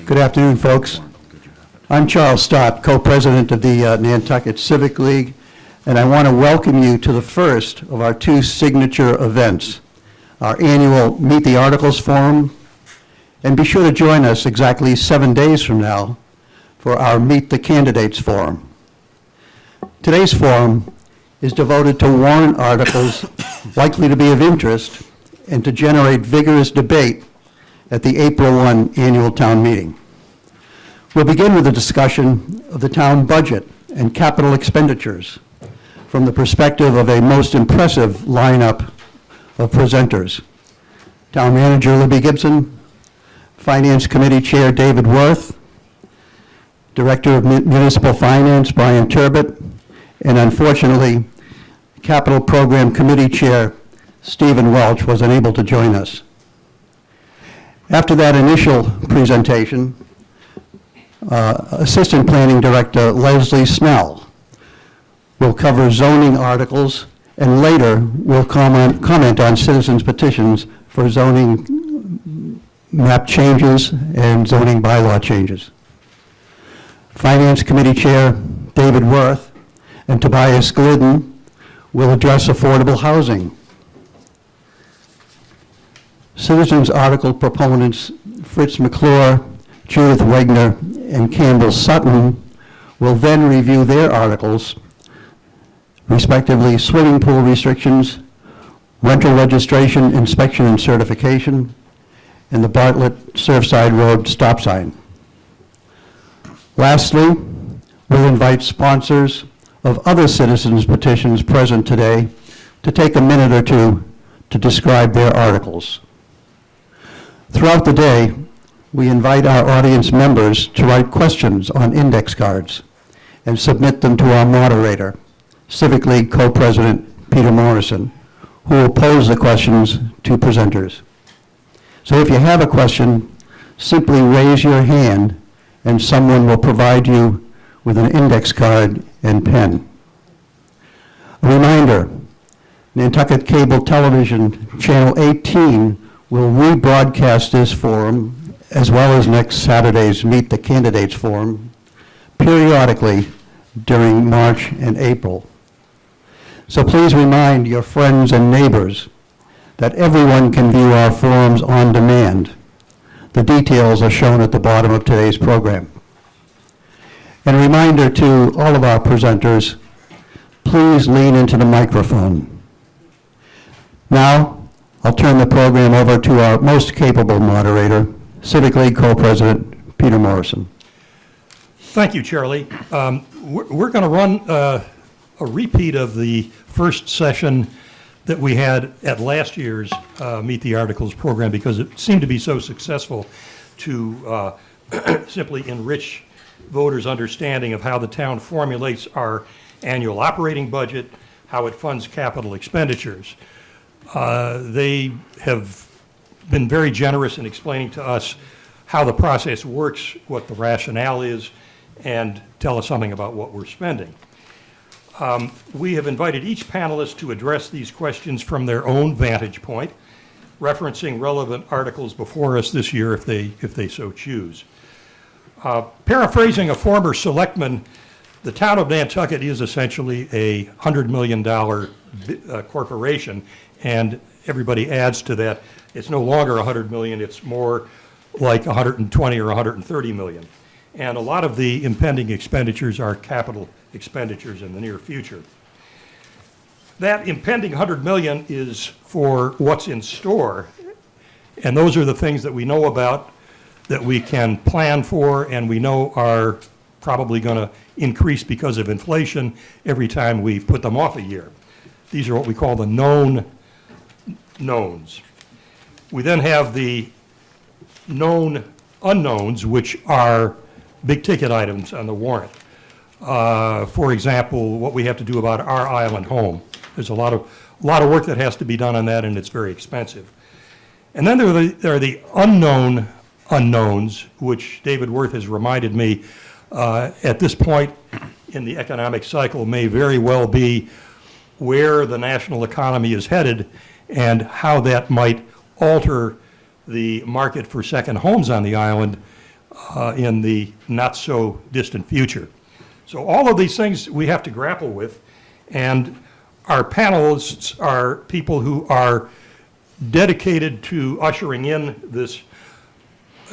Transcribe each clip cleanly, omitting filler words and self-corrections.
Good afternoon, folks. I'm Charles Stott, co-president of the Nantucket Civic League, and I want to welcome you to the first of our two signature events, our annual Meet the Articles Forum, and be sure to join us exactly 7 days from now for our Meet the Candidates Forum. Today's forum is devoted to warrant articles likely to be of interest and to generate vigorous debate at the April 1 annual town meeting. We'll begin with a discussion of the town budget and capital expenditures from the perspective of a most impressive lineup of presenters. Town Manager Libby Gibson, Finance Committee Chair David Worth, Director of Municipal Finance Brian Turbot, and unfortunately, Capital Program Committee Chair Stephen Welch was unable to join us. After that initial presentation, Assistant Planning Director Leslie Snell will cover zoning articles and later will comment on citizens' petitions for zoning map changes and zoning bylaw changes. Finance Committee Chair David Worth and Tobias Glidden will address affordable housing. Citizens article proponents Fritz McClure, Judith Wegner, and Campbell Sutton will then review their articles, respectively swimming pool restrictions, rental registration, inspection and certification, and the Bartlett Surfside Road stop sign. Lastly, we'll invite sponsors of other citizens' petitions present today to take a minute or two to describe their articles. Throughout the day, we invite our audience members to write questions on index cards and submit them to our moderator, Civic League co-president Peter Morrison, who will pose the questions to presenters. So if you have a question, simply raise your hand and someone will provide you with an index card and pen. A reminder, Nantucket Cable Television Channel 18 will rebroadcast this forum, as well as next Saturday's Meet the Candidates Forum, periodically during March and April. So please remind your friends and neighbors that everyone can view our forums on demand. The details are shown at the bottom of today's program. And a reminder to all of our presenters, please lean into the microphone. Now, I'll turn the program over to our most capable moderator, Civic League co-president Peter Morrison. Thank you, Charlie. We're going to run a repeat of the first session that we had at last year's Meet the Articles program because it seemed to be so successful to simply enrich voters' understanding of how the town formulates our annual operating budget, how it funds capital expenditures. They have been very generous in explaining to us how the process works, what the rationale is, and tell us something about what we're spending. We have invited each panelist to address these questions from their own vantage point, referencing relevant articles before us this year if they so choose. Paraphrasing a former selectman, the town of Nantucket is essentially a $100 million corporation, and everybody adds to that. It's no longer $100 million, it's more like 120 or 130 million. And a lot of the impending expenditures are capital expenditures in the near future. That impending 100 million is for what's in store, and those are the things that we know about, that we can plan for, and we know are probably going to increase because of inflation every time we put them off a year. These are what we call the known knowns. We then have the known unknowns, which are big ticket items on the warrant. For example, what we have to do about our island home. There's a lot of work that has to be done on that, and it's very expensive. And then there are the unknown unknowns, which David Worth has reminded me at this point in the economic cycle may very well be where the national economy is headed and how that might alter the market for second homes on the island in the not-so-distant future. So all of these things we have to grapple with, and our panelists are people who are dedicated to ushering in this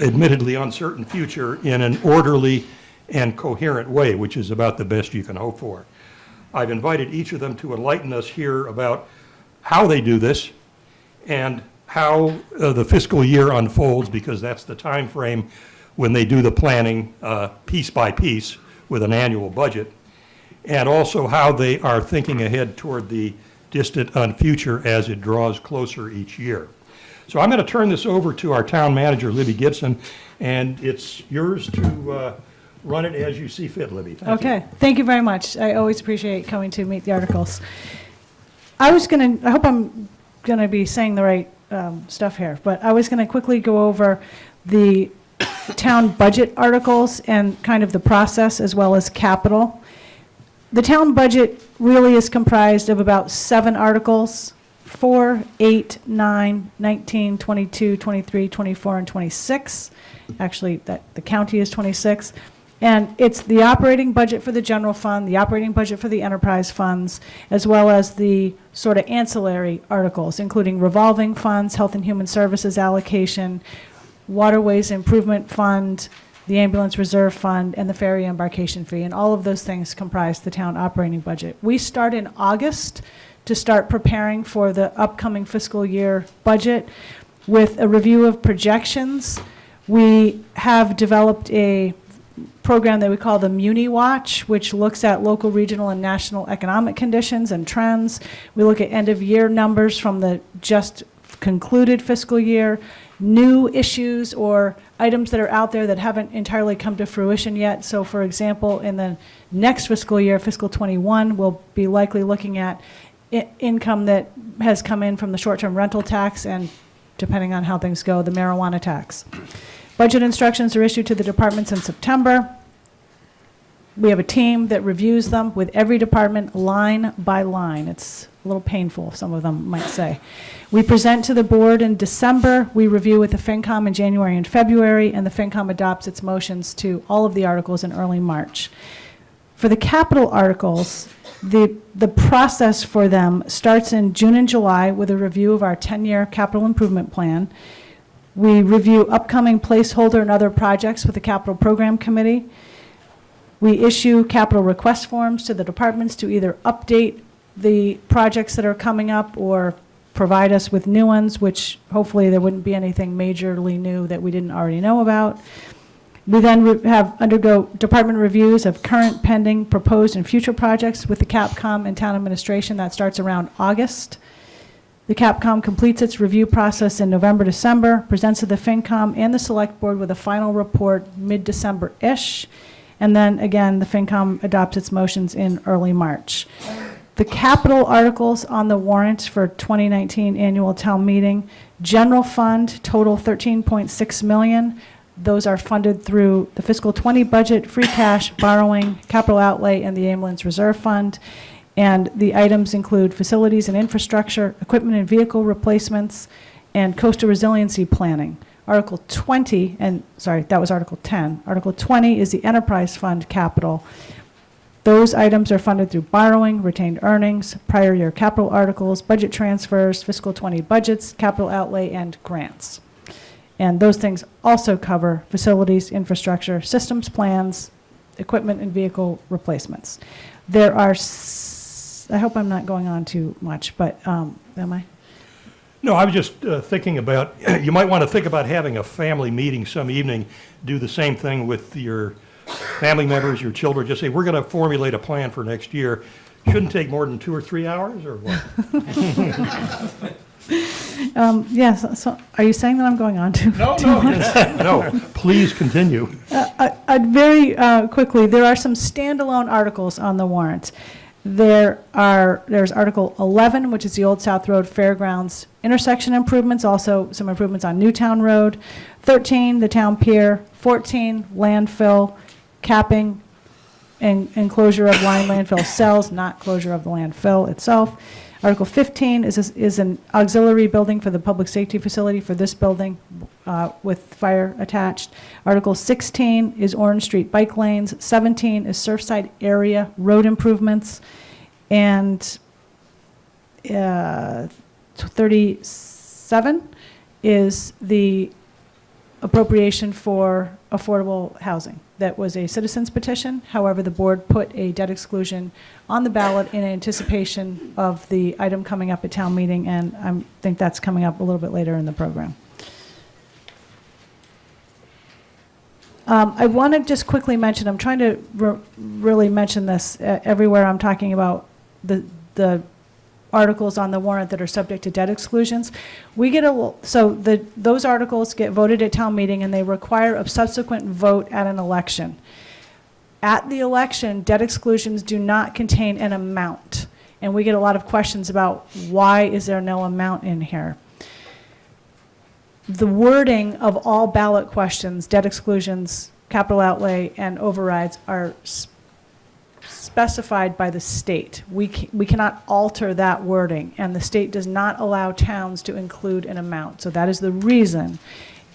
admittedly uncertain future in an orderly and coherent way, which is about the best you can hope for. I've invited each of them to enlighten us here about how they do this and how the fiscal year unfolds, because that's the time frame when they do the planning piece by piece with an annual budget, and also how they are thinking ahead toward the distant future as it draws closer each year. So I'm going to turn this over to our town manager, Libby Gibson, and it's yours to run it as you see fit, Libby. Thank you. Okay, thank you very much. I always appreciate coming to meet the articles. I hope I'm going to be saying the right stuff here, but I was going to quickly go over the town budget articles and kind of the process as well as capital. The town budget really is comprised of about 7 articles, 4, 8, 9, 19, 22, 23, 24, and 26. Actually, the county is 26. And it's the operating budget for the general fund, the operating budget for the enterprise funds, as well as the sort of ancillary articles, including revolving funds, health and human services allocation, waterways improvement fund, the ambulance reserve fund, and the ferry embarkation fee. And all of those things comprise the town operating budget. We start in August to start preparing for the upcoming fiscal year budget with a review of projections. We have developed a program that we call the Muni Watch, which looks at local, regional, and national economic conditions and trends. We look at end-of-year numbers from the just concluded fiscal year, new issues or items that are out there that haven't entirely come to fruition yet. So, for example, in the next fiscal year, fiscal 21, we'll be likely looking at income that has come in from the short-term rental tax and, depending on how things go, the marijuana tax. Budget instructions are issued to the departments in September. We have a team that reviews them with every department line by line. It's a little painful, some of them might say. We present to the board in December. We review with the FinCom in January and February, and the FinCom adopts its motions to all of the articles in early March. For the capital articles, the process for them starts in June and July with a review of our 10-year capital improvement plan. We review upcoming placeholder and other projects with the Capital Program Committee. We issue capital request forms to the departments to either update the projects that are coming up or provide us with new ones, which hopefully there wouldn't be anything majorly new that we didn't already know about. We then undergo department reviews of current, pending, proposed, and future projects with the CAPCOM and town administration. That starts around August. The CAPCOM completes its review process in November, December, presents to the FinCom and the Select Board with a final report mid-December-ish, and then again, the FinCom adopts its motions in early March. The capital articles on the warrant for 2019 annual town meeting, general fund, total $13.6 million. Those are funded through the fiscal 20 budget, free cash, borrowing, capital outlay, and the ambulance reserve fund. And the items include facilities and infrastructure, equipment and vehicle replacements, and coastal resiliency planning. Article 20, and sorry, that was Article 10. Article 20 is the enterprise fund capital. Those items are funded through borrowing, retained earnings, prior year capital articles, budget transfers, fiscal 20 budgets, capital outlay, and grants. And those things also cover facilities, infrastructure, systems plans, equipment and vehicle replacements. There are I hope I'm not going on too much, but am I? No, I was just thinking about, you might want to think about having a family meeting some evening, do the same thing with your family members, your children, just say, we're going to formulate a plan for next year. Shouldn't take more than 2 or 3 hours, or what? Yes, so are you saying that I'm going on too? No, no, please continue. Very quickly, there are some standalone articles on the warrant. There's Article 11, which is the Old South Road Fairgrounds intersection improvements, also some improvements on Newtown Road. 13, the town pier. 14, landfill, capping and closure of line landfill cells, not closure of the landfill itself. Article 15 is an auxiliary building for the public safety facility for this building. with fire attached. Article 16 is Orange Street bike lanes. 17 is Surfside area road improvements. And 37 is the appropriation for affordable housing. That was a citizen's petition. However, the board put a debt exclusion on the ballot in anticipation of the item coming up at town meeting, and I think that's coming up a little bit later in the program. I want to just quickly mention, I'm trying to really mention this everywhere I'm talking about the articles on the warrant that are subject to debt exclusions. We get those articles get voted at town meeting, and they require a subsequent vote at an election. At the election, debt exclusions do not contain an amount, and we get a lot of questions about why is there no amount in here. The wording of all ballot questions, debt exclusions, capital outlay, and overrides are specified by the state. We cannot alter that wording, and the state does not allow towns to include an amount. So that is the reason.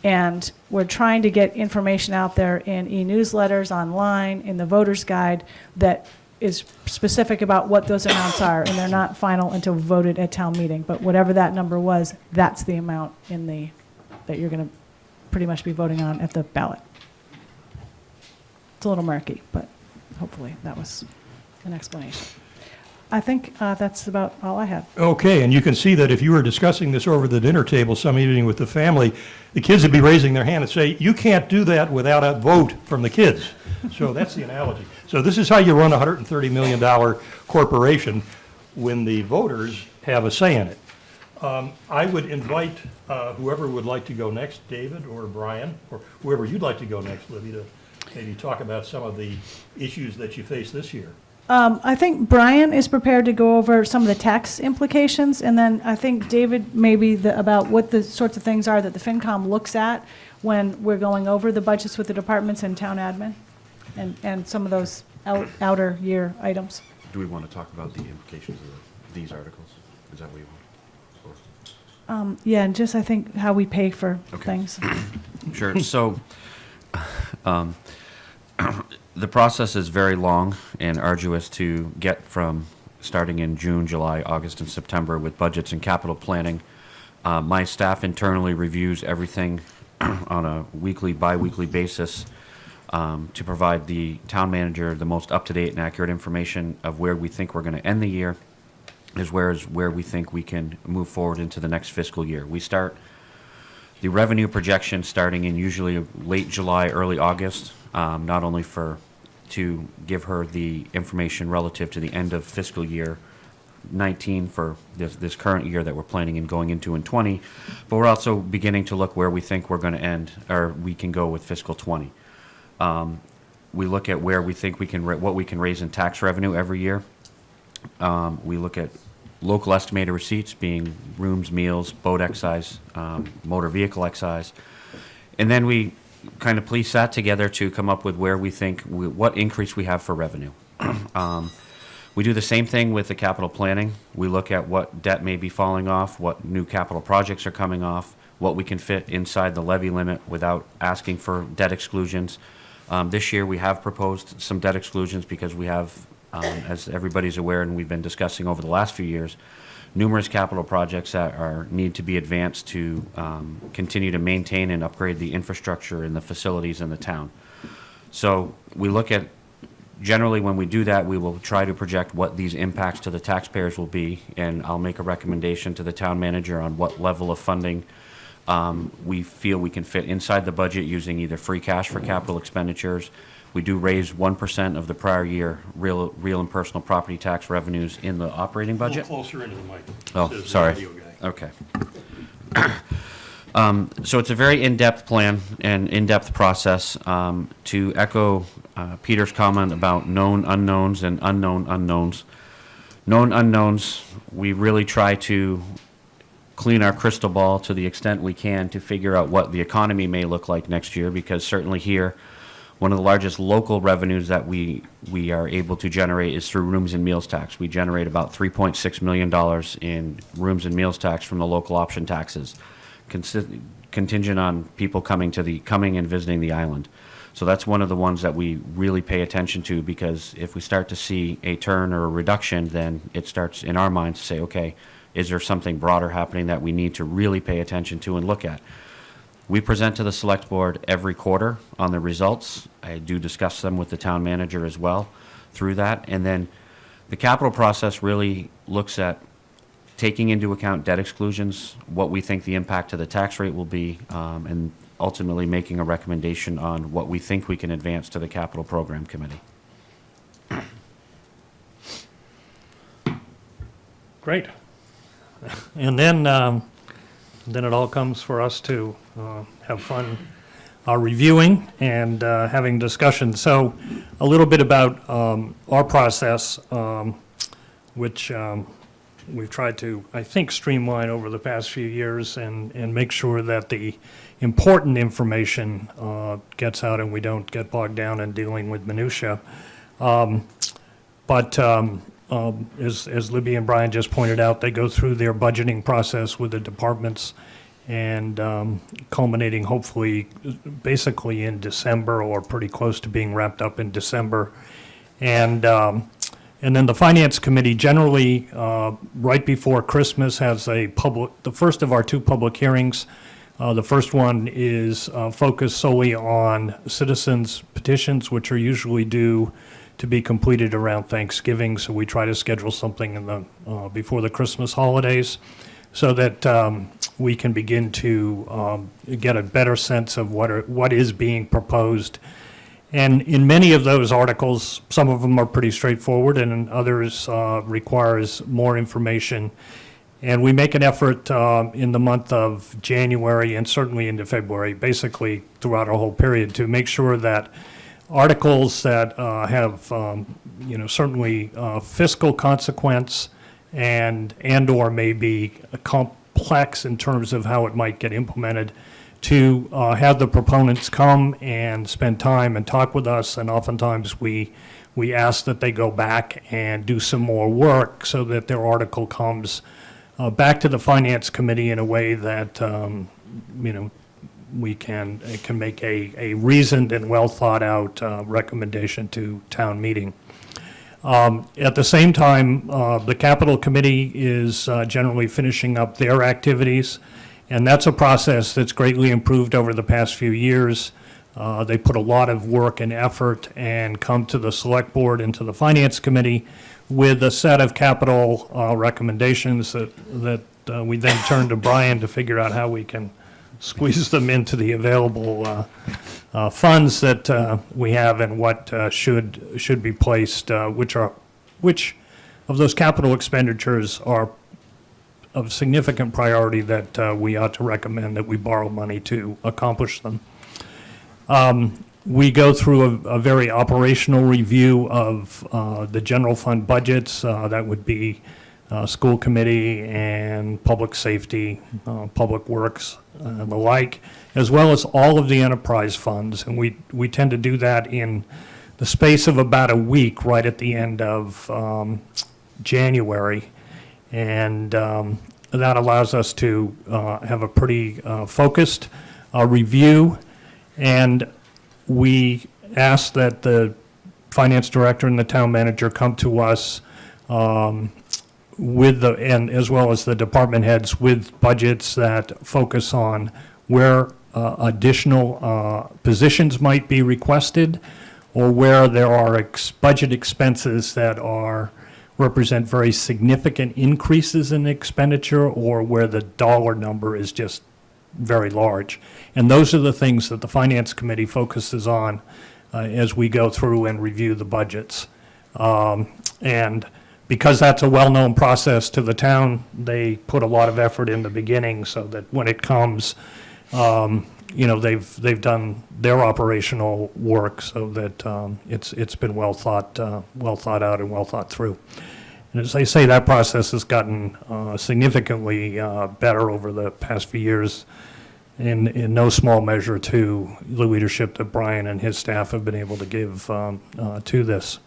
And we're trying to get information out there in e-newsletters, online, in the voter's guide that is specific about what those amounts are, and they're not final until voted at town meeting. But whatever that number was, that's the amount that you're going to pretty much be voting on at the ballot. It's a little murky, but hopefully that was an explanation. I think that's about all I had. Okay, and you can see that if you were discussing this over the dinner table some evening with the family, the kids would be raising their hand and say, you can't do that without a vote from the kids. So that's the analogy. So this is how you run a $130 million corporation when the voters have a say in it. I would invite whoever would like to go next, David or Brian, or whoever you'd like to go next, Libby, to maybe talk about some of the issues that you face this year. I think Brian is prepared to go over some of the tax implications, and then I think David maybe about what the sorts of things are that the FinCom looks at when we're going over the budgets with the departments and town admin, and some of those outer year items. Do we want to talk about the implications of these articles? Is that what you want? Yeah, and just I think how we pay for Okay. things. Sure. So, the process is very long and arduous to get from starting in June, July, August, and September with budgets and capital planning. My staff internally reviews everything on a weekly, bi-weekly basis to provide the town manager the most up-to-date and accurate information of where we think we're going to end the year, as well as where we think we can move forward into the next fiscal year. We start the revenue projection starting in usually late July, early August, not only to give her the information relative to the end of fiscal year 19 for this current year that we're planning and going into in 20, but we're also beginning to look where we think we're going to end, or we can go with fiscal 20. We look at where we think what we can raise in tax revenue every year. We look at local estimated receipts being rooms, meals, boat excise, motor vehicle excise. And then we kind of piece that together to come up with where we think, what increase we have for revenue. We do the same thing with the capital planning. We look at what debt may be falling off, what new capital projects are coming off, what we can fit inside the levy limit without asking for debt exclusions. This year we have proposed some debt exclusions because we have, as everybody's aware and we've been discussing over the last few years, numerous capital projects that need to be advanced to continue to maintain and upgrade the infrastructure and the facilities in the town. So we look at, generally when we do that, we will try to project what these impacts to the taxpayers will be, and I'll make a recommendation to the town manager on what level of funding we feel we can fit inside the budget using either free cash for capital expenditures. We do raise 1% of the prior year real and personal property tax revenues in the operating A little budget. closer into the mic. Oh, says the sorry. audio guy. Okay. So it's a very in-depth plan and in-depth process. To echo Peter's comment about known unknowns and unknown unknowns. Known unknowns, we really try to clean our crystal ball to the extent we can to figure out what the economy may look like next year, because certainly here, one of the largest local revenues that we are able to generate is through rooms and meals tax. We generate about $3.6 million in rooms and meals tax from the local option taxes. contingent on people coming and visiting the island. So that's one of the ones that we really pay attention to, because if we start to see a turn or a reduction, then it starts in our minds to say, okay, is there something broader happening that we need to really pay attention to and look at? We present to the select board every quarter on the results. I do discuss them with the town manager as well through that. And then the capital process really looks at taking into account debt exclusions, what we think the impact to the tax rate will be, and ultimately making a recommendation on what we think we can advance to the capital program committee. Great. And then it all comes for us to have fun reviewing and having discussions. So a little bit about our process, which we've tried to, I think, streamline over the past few years and make sure that the important information gets out and we don't get bogged down in dealing with minutia. But as Libby and Brian just pointed out, they go through their budgeting process with the departments and culminating hopefully basically in December or pretty close to being wrapped up in December. And then the Finance Committee generally, right before Christmas, has the first of our two public hearings. The first one is focused solely on citizens' petitions, which are usually due to be completed around Thanksgiving. So we try to schedule something before the Christmas holidays so that we can begin to get a better sense of what is being proposed. And in many of those articles, some of them are pretty straightforward, and others requires more information. And we make an effort in the month of January and certainly into February, basically throughout our whole period, to make sure that articles that have, certainly fiscal consequence and/or may be complex in terms of how it might get implemented, to have the proponents come and spend time and talk with us. And oftentimes we ask that they go back and do some more work so that their article comes back to the Finance Committee in a way that, we can make a reasoned and well-thought-out recommendation to town meeting. At the same time, the Capital Committee is generally finishing up their activities, and that's a process that's greatly improved over the past few years. They put a lot of work and effort and come to the Select Board and to the Finance Committee with a set of capital recommendations that we then turn to Brian to figure out how we can squeeze them into the available funds that we have and what should be placed, which of those capital expenditures are of significant priority that we ought to recommend that we borrow money to accomplish them. We go through a very operational review of the general fund budgets. That would be school committee and public safety, public works, and the like, as well as all of the enterprise funds. And we tend to do that in the space of about a week, right at the end of January. And that allows us to have a pretty focused review. And we ask that the finance director and the town manager come to us and as well as the department heads with budgets that focus on where additional positions might be requested, or where there are budget expenses that represent very significant increases in expenditure, or where the dollar number is just very large. And those are the things that the Finance Committee focuses on as we go through and review the budgets. And because that's a well-known process to the town, they put a lot of effort in the beginning so that when it comes, they've done their operational work so that it's been well thought out and well thought through. And as I say, that process has gotten significantly better over the past few years, in no small measure to the leadership that Brian and his staff have been able to give to this.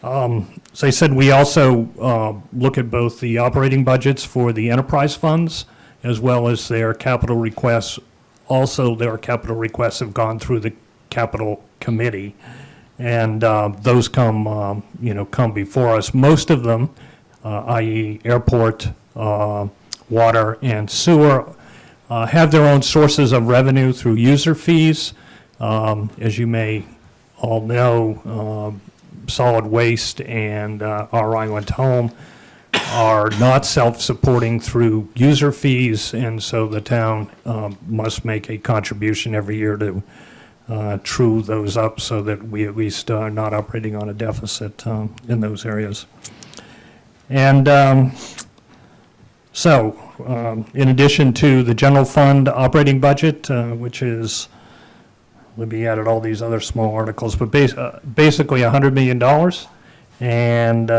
As I said, we also look at both the operating budgets for the enterprise funds as well as their capital requests. Also, their capital requests have gone through the capital committee, and those come before us. Most of them, i.e. airport, water, and sewer, have their own sources of revenue through user fees. As you may all know, solid waste and our Island Home are not self-supporting through user fees, and so the town must make a contribution every year to true those up so that we at least are not operating on a deficit in those areas. And in addition to the general fund operating budget, which is, Libby added all these other small articles, but basically $100 million. And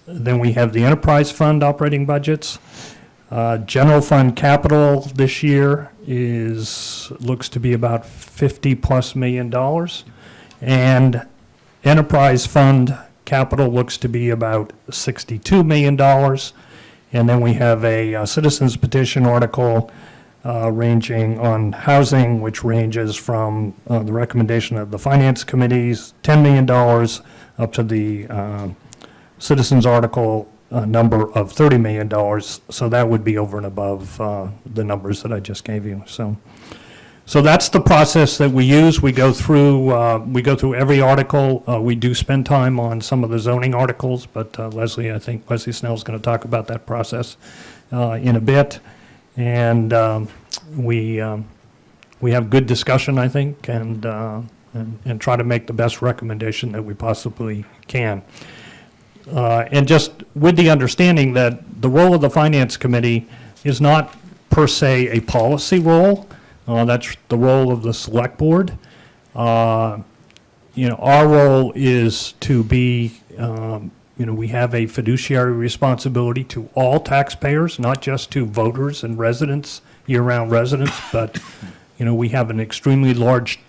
then we have the enterprise fund operating budgets. General fund capital this year looks to be about $50+ million. And enterprise fund capital looks to be about $62 million. And then we have a citizens petition article ranging on housing, which ranges from the recommendation of the finance committee's $10 million up to the citizens article number of $30 million. So that would be over and above the numbers that I just gave you. So that's the process that we use. We go through every article. We do spend time on some of the zoning articles, but I think Leslie Snell's going to talk about that process in a bit. And we have good discussion, I think, and try to make the best recommendation that we possibly can. And just with the understanding that the role of the Finance Committee is not per se a policy role. That's the role of the Select Board. Our role is to be, we have a fiduciary responsibility to all taxpayers, not just to voters and residents, year-round residents, but, we have an extremely large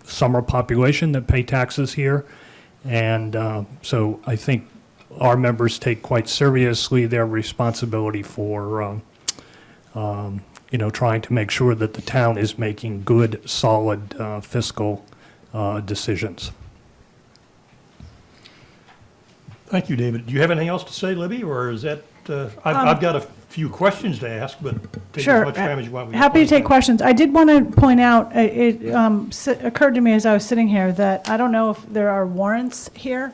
summer population that pay taxes here. And so I think our members take quite seriously their responsibility for, trying to make sure that the town is making good, solid fiscal decisions. Thank you, David. Do you have anything else to say, Libby, or is that, I've got a few questions to ask, but take Sure. as much time as you want. We got Happy to plenty of take time. questions. I did want to point out, it occurred to me as I was sitting here that I don't know if there are warrants here,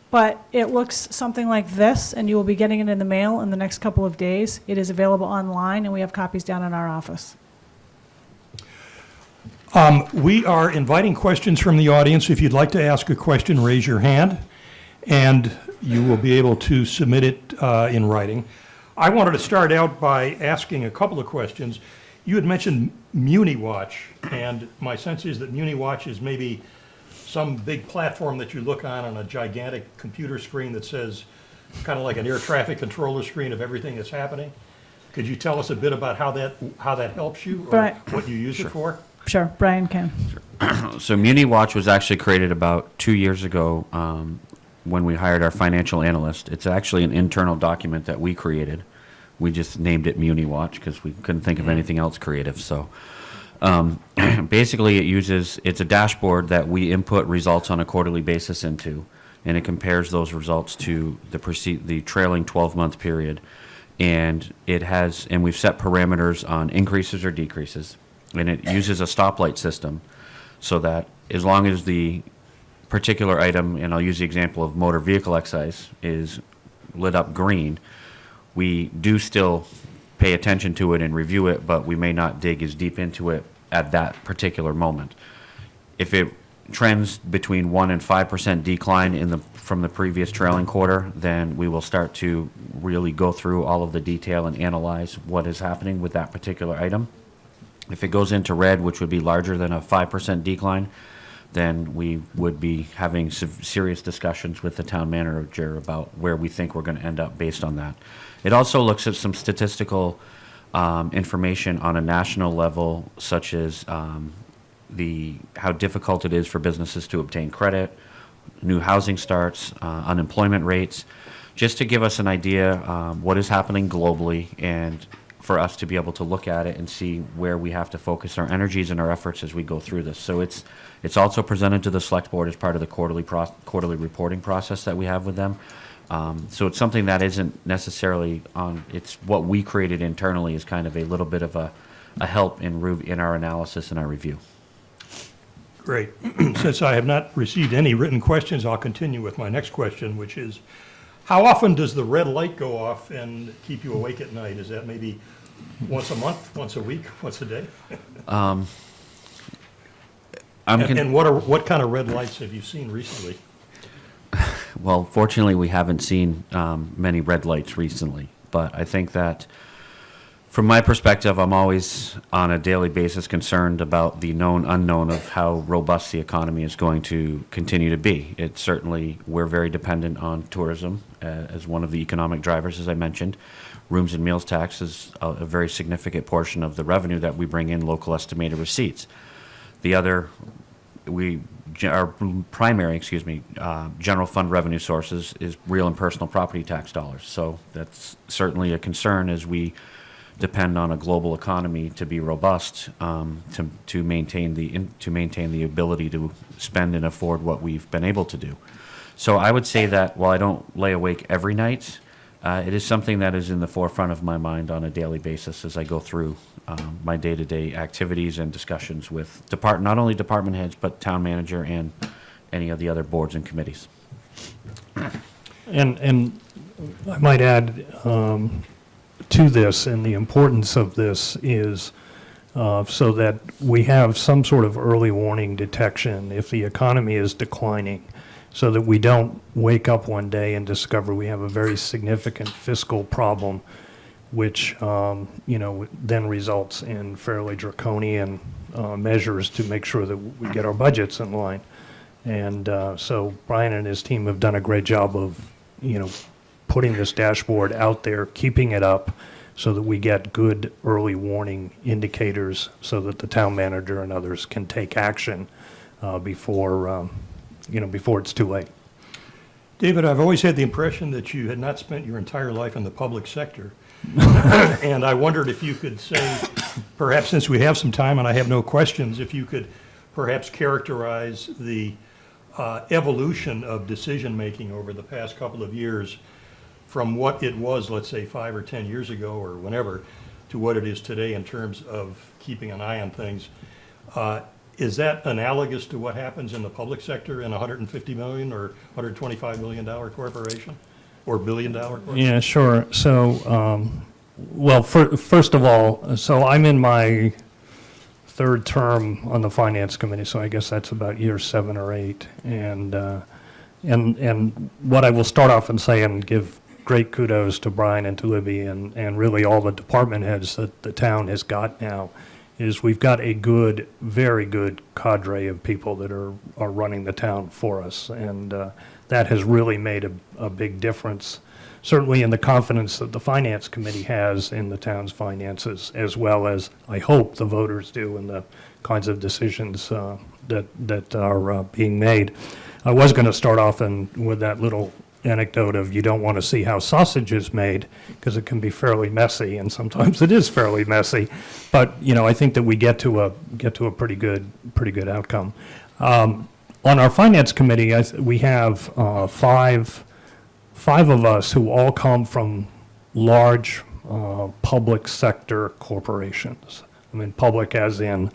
but it looks something like this, and you will be getting it in the mail in the next couple of days. It is available online, and we have copies down in our office. We are inviting questions from the audience. If you'd like to ask a question, raise your hand, and you will be able to submit it in writing. I wanted to start out by asking a couple of questions. You had mentioned MuniWatch, and my sense is that MuniWatch is maybe some big platform that you look on a gigantic computer screen that says, kind of like an air traffic controller screen of everything that's happening. Could you tell us a bit about how that helps you, or Right. what you use it for? Sure, Brian can. So MuniWatch was actually created about 2 years ago when we hired our financial analyst. It's actually an internal document that we created. We just named it MuniWatch because we couldn't think of anything else creative. So basically it's a dashboard that we input results on a quarterly basis into, and it compares those results to the trailing 12-month period. And we've set parameters on increases or decreases, and it uses a stoplight system so that as long as the particular item, and I'll use the example of motor vehicle excise, is lit up green, we do still pay attention to it and review it, but we may not dig as deep into it at that particular moment. If it trends between 1% and 5% decline from the previous trailing quarter, then we will start to really go through all of the detail and analyze what is happening with that particular item. If it goes into red, which would be larger than a 5% decline, then we would be having serious discussions with the town manager about where we think we're going to end up based on that. It also looks at some statistical information on a national level, such as how difficult it is for businesses to obtain credit, new housing starts, unemployment rates, just to give us an idea what is happening globally and for us to be able to look at it and see where we have to focus our energies and our efforts as we go through this. So it's also presented to the select board as part of the quarterly reporting process that we have with them. So it's something that isn't necessarily on, it's what we created internally is kind of a little bit of a help in our analysis and our review. Great. Since I have not received any written questions, I'll continue with my next question, which is, how often does the red light go off and keep you awake at night? Is that maybe once a month, once a week, once a day? And what kind of red lights have you seen recently? Well, fortunately, we haven't seen many red lights recently, but I think that from my perspective, I'm always on a daily basis concerned about the known unknown of how robust the economy is going to continue to be. It's certainly, we're very dependent on tourism as one of the economic drivers, as I mentioned. Rooms and meals tax is a very significant portion of the revenue that we bring in, local estimated receipts. The other, our primary, general fund revenue sources is real and personal property tax dollars. So that's certainly a concern as we depend on a global economy to be robust, to maintain the ability to spend and afford what we've been able to do. So I would say that while I don't lay awake every night, it is something that is in the forefront of my mind on a daily basis as I go through my day-to-day activities and discussions with not only department heads, but town manager and any of the other boards and committees. And I might add to this, and the importance of this is so that we have some sort of early warning detection if the economy is declining, so that we don't wake up one day and discover we have a very significant fiscal problem, which then results in fairly draconian measures to make sure that we get our budgets in line. And so Brian and his team have done a great job of, putting this dashboard out there, keeping it up, so that we get good early warning indicators so that the town manager and others can take action before it's too late. David, I've always had the impression that you had not spent your entire life in the public sector. And I wondered if you could say, perhaps since we have some time and I have no questions, if you could perhaps characterize the evolution of decision-making over the past couple of years from what it was, let's say, 5 or 10 years ago or whenever, to what it is today in terms of keeping an eye on things. Is that analogous to what happens in the public sector in a $150 million or $125 million corporation or billion-dollar corporation? Yeah, sure. So, first of all, so I'm in my third term on the finance committee, so I guess that's about year 7 or 8. And what I will start off and say and give great kudos to Brian and to Libby and really all the department heads that the town has got now is we've got a good, very good cadre of people that are running the town for us. And that has really made a big difference, certainly in the confidence that the finance committee has in the town's finances, as well as I hope the voters do in the kinds of decisions that are being made. I was going to start off with that little anecdote of you don't want to see how sausage is made because it can be fairly messy, and sometimes it is fairly messy. But I think that we get to a pretty good outcome. On our finance committee, we have five of us who all come from large public sector corporations. I mean, public as in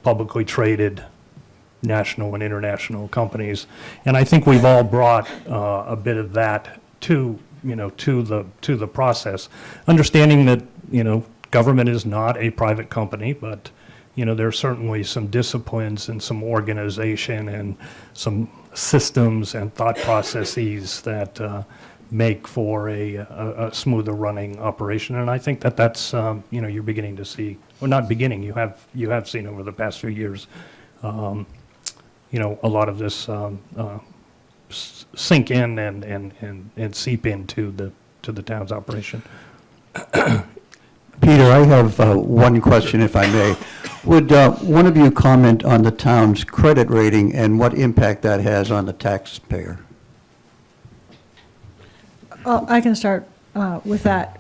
publicly traded national and international companies, and I think we've all brought a bit of that to the process, understanding that government is not a private company, but there's certainly some disciplines and some organization and some systems and thought processes that make for a smoother running operation, and I think that's you're beginning to see, or not beginning, you have seen over the past few years. A lot of this sink in and seep into the town's operation. Peter, I have one question, if I may. Would one of you comment on the town's credit rating and what impact that has on the taxpayer? I can start with that.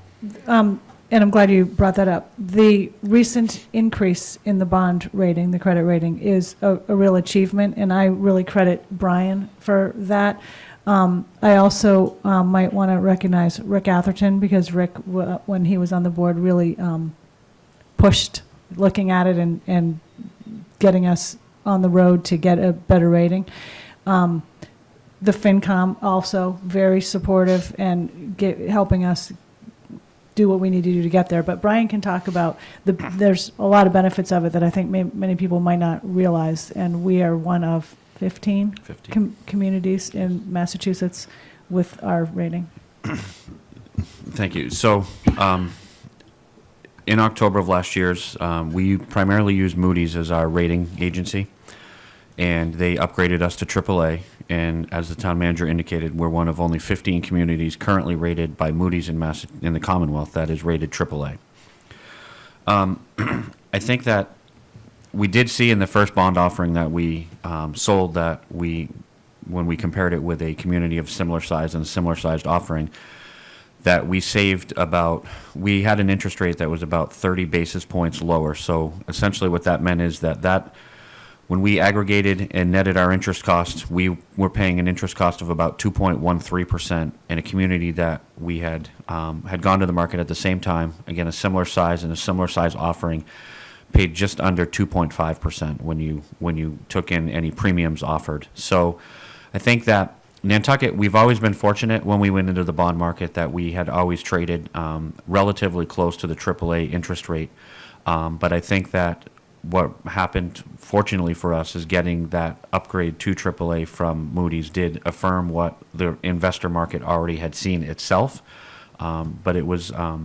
and I'm glad you brought that up. The recent increase in the bond rating, the credit rating, is a real achievement, and I really credit Brian for that. I also might want to recognize Rick Atherton, because Rick, when he was on the board, really pushed looking at it and getting us on the road to get a better rating. The FinCom also very supportive and helping us do what we need to do to get there. But Brian can talk about there's a lot of benefits of it that I think many people might not realize, and we are one of 15 communities in Massachusetts with our rating. Thank you. So, in October of last year, we primarily used Moody's as our rating agency, and they upgraded us to AAA. And as the town manager indicated, we're one of only 15 communities currently rated by Moody's in the Commonwealth that is rated AAA. I think that we did see in the first bond offering that we sold that when we compared it with a community of similar size and a similar sized offering, that we had an interest rate that was about 30 basis points lower. So essentially what that meant is that when we aggregated and netted our interest costs, we were paying an interest cost of about 2.13% in a community that we had gone to the market at the same time, again, a similar size and a similar size offering, paid just under 2.5% when you took in any premiums offered. So I think that Nantucket, we've always been fortunate when we went into the bond market that we had always traded relatively close to the AAA interest rate. But I think that what happened, fortunately for us, is getting that upgrade to AAA from Moody's did affirm what the investor market already had seen itself. But it was a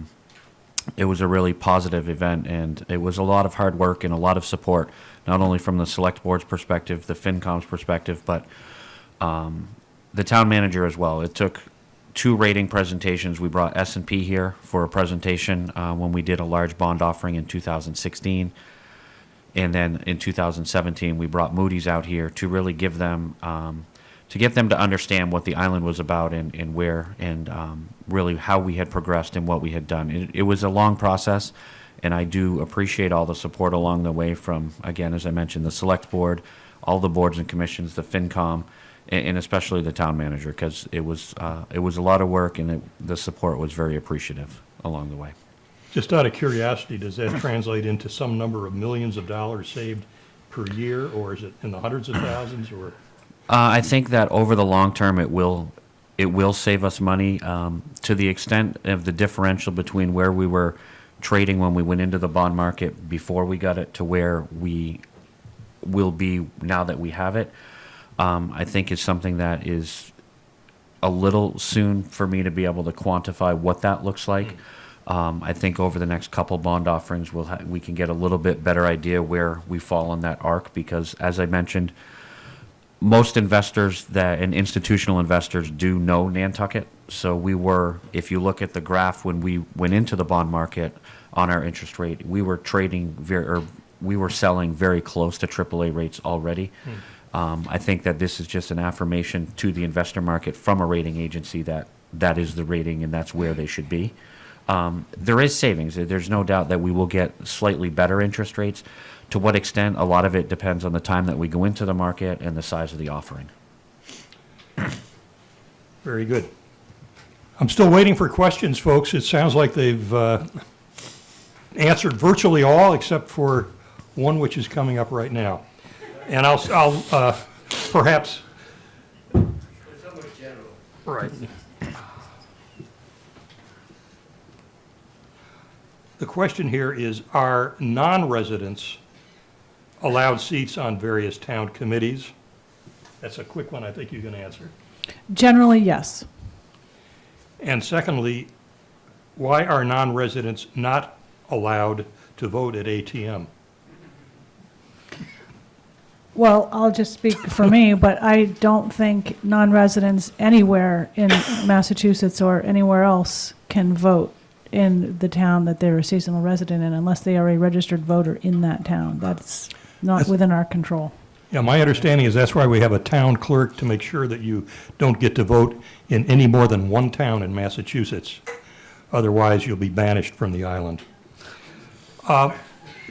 really positive event, and it was a lot of hard work and a lot of support, not only from the select board's perspective, the FinCom's perspective, but the town manager as well. It took 2 rating presentations. We brought S&P here for a presentation when we did a large bond offering in 2016. And then in 2017, we brought Moody's out here to really give them, to get them to understand what the island was about and where and really how we had progressed and what we had done. It was a long process, and I do appreciate all the support along the way from, again, as I mentioned, the select board, all the boards and commissions, the FinCom, and especially the town manager, because it was a lot of work, and the support was very appreciative along the way. Just out of curiosity, does that translate into some number of millions of dollars saved per year, or is it in the hundreds of thousands, or? I think that over the long term, it will save us money to the extent of the differential between where we were trading when we went into the bond market before we got it to where we will be now that we have it. I think is something that is a little soon for me to be able to quantify what that looks like. I think over the next couple bond offerings, we can get a little bit better idea where we fall in that arc, because as I mentioned, most investors and institutional investors do know Nantucket. So if you look at the graph when we went into the bond market on our interest rate, we were we were selling very close to AAA rates already. I think that this is just an affirmation to the investor market from a rating agency that is the rating and that's where they should be. There is savings. There's no doubt that we will get slightly better interest rates. To what extent, a lot of it depends on the time that we go into the market and the size of the offering. Very good. I'm still waiting for questions, folks. It sounds like they've answered virtually all except for one which is coming up right now. And I'll perhaps... It's somewhat general. Right. The question here is, are non-residents allowed seats on various town committees? That's a quick one I think you can answer. Generally, yes. And secondly, why are non-residents not allowed to vote at ATM? Well, I'll just speak for me, but I don't think non-residents anywhere in Massachusetts or anywhere else can vote in the town that they're a seasonal resident in unless they are a registered voter in that town. That's not within our control. Yeah, my understanding is that's why we have a town clerk, to make sure that you don't get to vote in any more than one town in Massachusetts. Otherwise, you'll be banished from the island.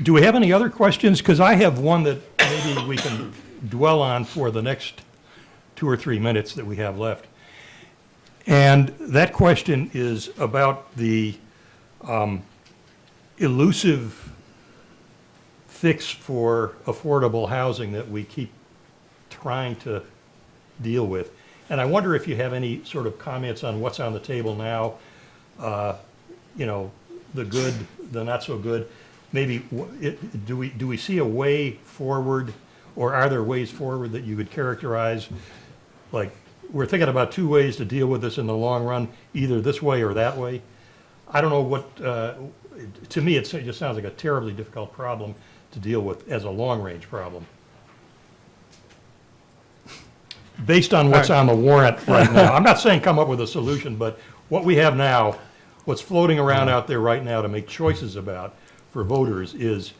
Do we have any other questions? Because I have one that maybe we can dwell on for the next 2 or 3 minutes that we have left. And that question is about the elusive fix for affordable housing that we keep trying to deal with. And I wonder if you have any sort of comments on what's on the table now, the good, the not so good. Maybe, do we see a way forward, or are there ways forward that you would characterize? Like, we're thinking about 2 ways to deal with this in the long run, either this way or that way. I don't know what, to me, it just sounds like a terribly difficult problem to deal with as a long-range problem. Based on what's on the warrant right now. I'm not saying come up with a solution, but what we have now, what's floating around out there right now to make choices about for voters is,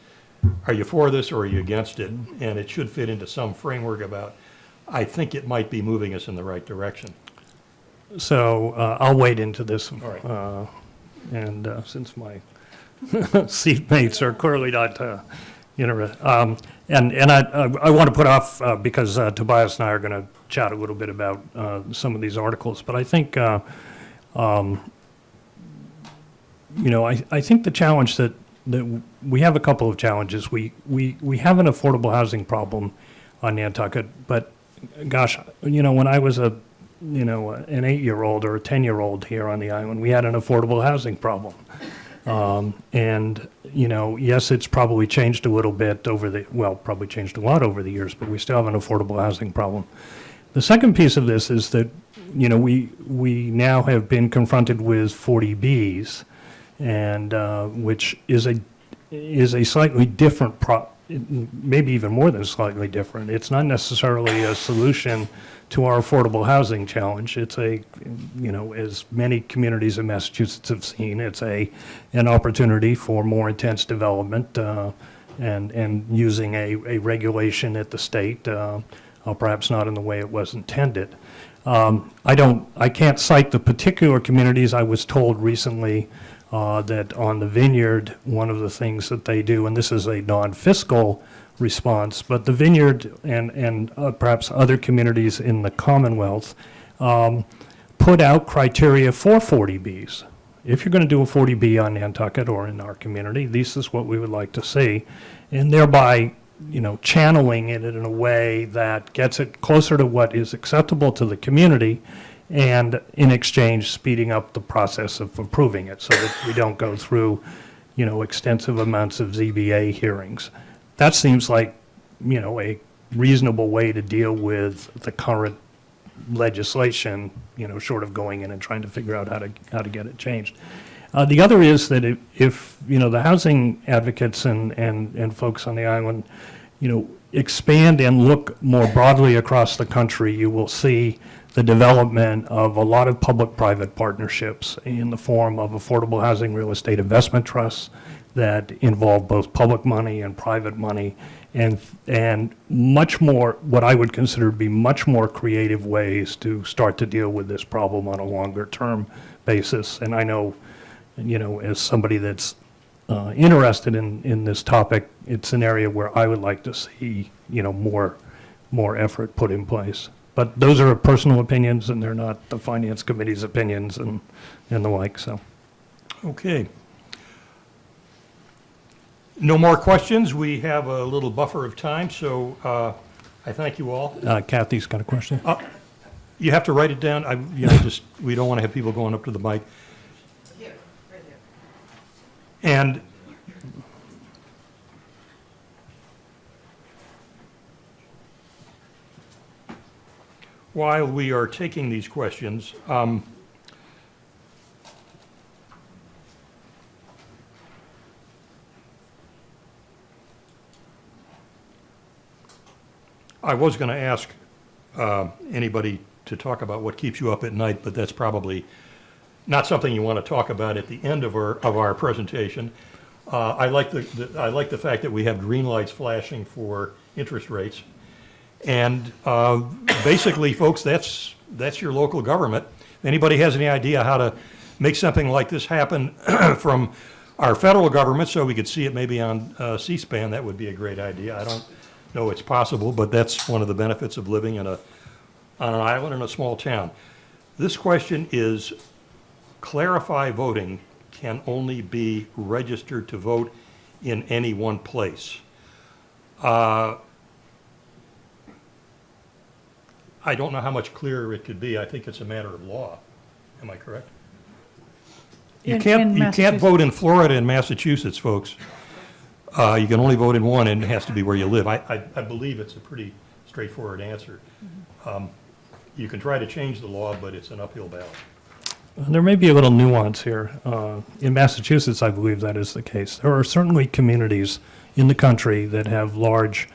are you for this or are you against it? And it should fit into some framework about, I think it might be moving us in the right direction. So I'll wade into this. All right. And since my seatmates are clearly not interested. And I want to put off, because Tobias and I are going to chat a little bit about some of these articles. But I think, I think the challenge that we have a couple of challenges. We have an affordable housing problem on Nantucket, but gosh, when I was an 8-year-old or a 10-year-old here on the island, we had an affordable housing problem. Yes, it's probably changed a little bit probably changed a lot over the years, but we still have an affordable housing problem. The second piece of this is that, we now have been confronted with 40Bs, and which is a slightly different maybe even more than slightly different. It's not necessarily a solution to our affordable housing challenge. It's as many communities in Massachusetts have seen, it's an opportunity for more intense development and using a regulation at the state, perhaps not in the way it was intended. I can't cite the particular communities. I was told recently that on the Vineyard, one of the things that they do, and this is a non-fiscal response, but the Vineyard and perhaps other communities in the Commonwealth put out criteria for 40Bs. If you're going to do a 40B on Nantucket or in our community, this is what we would like to see, and thereby channeling it in a way that gets it closer to what is acceptable to the community, and in exchange speeding up the process of approving it so that we don't go through extensive amounts of ZBA hearings. That seems like a reasonable way to deal with the current legislation, short of going in and trying to figure out how to get it changed. The other is that if the housing advocates and folks on the island expand and look more broadly across the country, you will see the development of a lot of public-private partnerships in the form of affordable housing real estate investment trusts that involve both public money and private money, and much more, what I would consider to be much more creative ways to start to deal with this problem on a longer-term basis. And I know, as somebody that's interested in this topic, it's an area where I would like to see, more effort put in place. But those are personal opinions, and they're not the Finance Committee's opinions and the like, so. Okay. No more questions. We have a little buffer of time, so I thank you all. Kathy's got a question. You have to write it down. We don't want to have people going up to the mic. Here, right here. And while we are taking these questions, I was going to ask anybody to talk about what keeps you up at night, but that's probably not something you want to talk about at the end of our presentation. I like the fact that we have green lights flashing for interest rates. And basically, folks, that's your local government. If anybody has any idea how to make something like this happen from our federal government so we could see it maybe on C-SPAN, that would be a great idea. I don't know it's possible, but that's one of the benefits of living on an island in a small town. This question is, clarify voting can only be registered to vote in any one place. I don't know how much clearer it could be. I think it's a matter of law. Am I correct? You In can't Massachusetts. vote in Florida and Massachusetts, folks. You can only vote in one, and it has to be where you live. I believe it's a pretty straightforward answer. You can try to change the law, but it's an uphill battle. There may be a little nuance here. In Massachusetts, I believe that is the case. There are certainly communities in the country that have large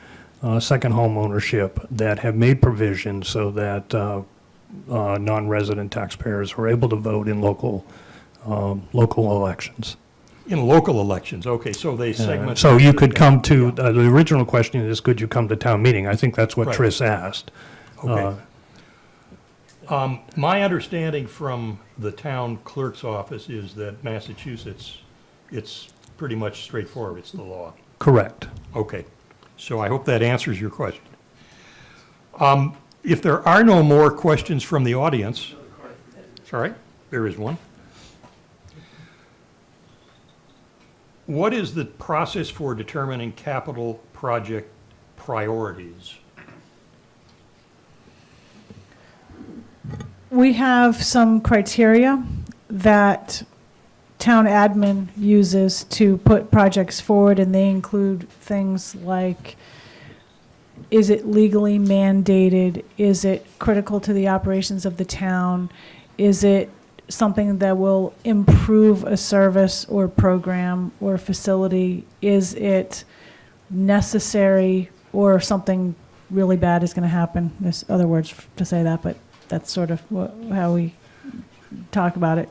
second home ownership that have made provision so that non-resident taxpayers are able to vote in local elections. In local elections, okay, so they segment. So you could come to, the original question is, could you come to town meeting? I think that's what Right. Tris asked. Okay. My understanding from the town clerk's office is that Massachusetts, it's pretty much straightforward, it's the law. Correct. Okay, so I hope that answers your question. If there are no more questions from the audience, sorry, there is one. What is the process for determining capital project priorities? We have some criteria that town admin uses to put projects forward, and they include things like, is it legally mandated? Is it critical to the operations of the town? Is it something that will improve a service or program or facility? Is it necessary, or something really bad is going to happen? There's other words to say that, but that's sort of how we talk about it.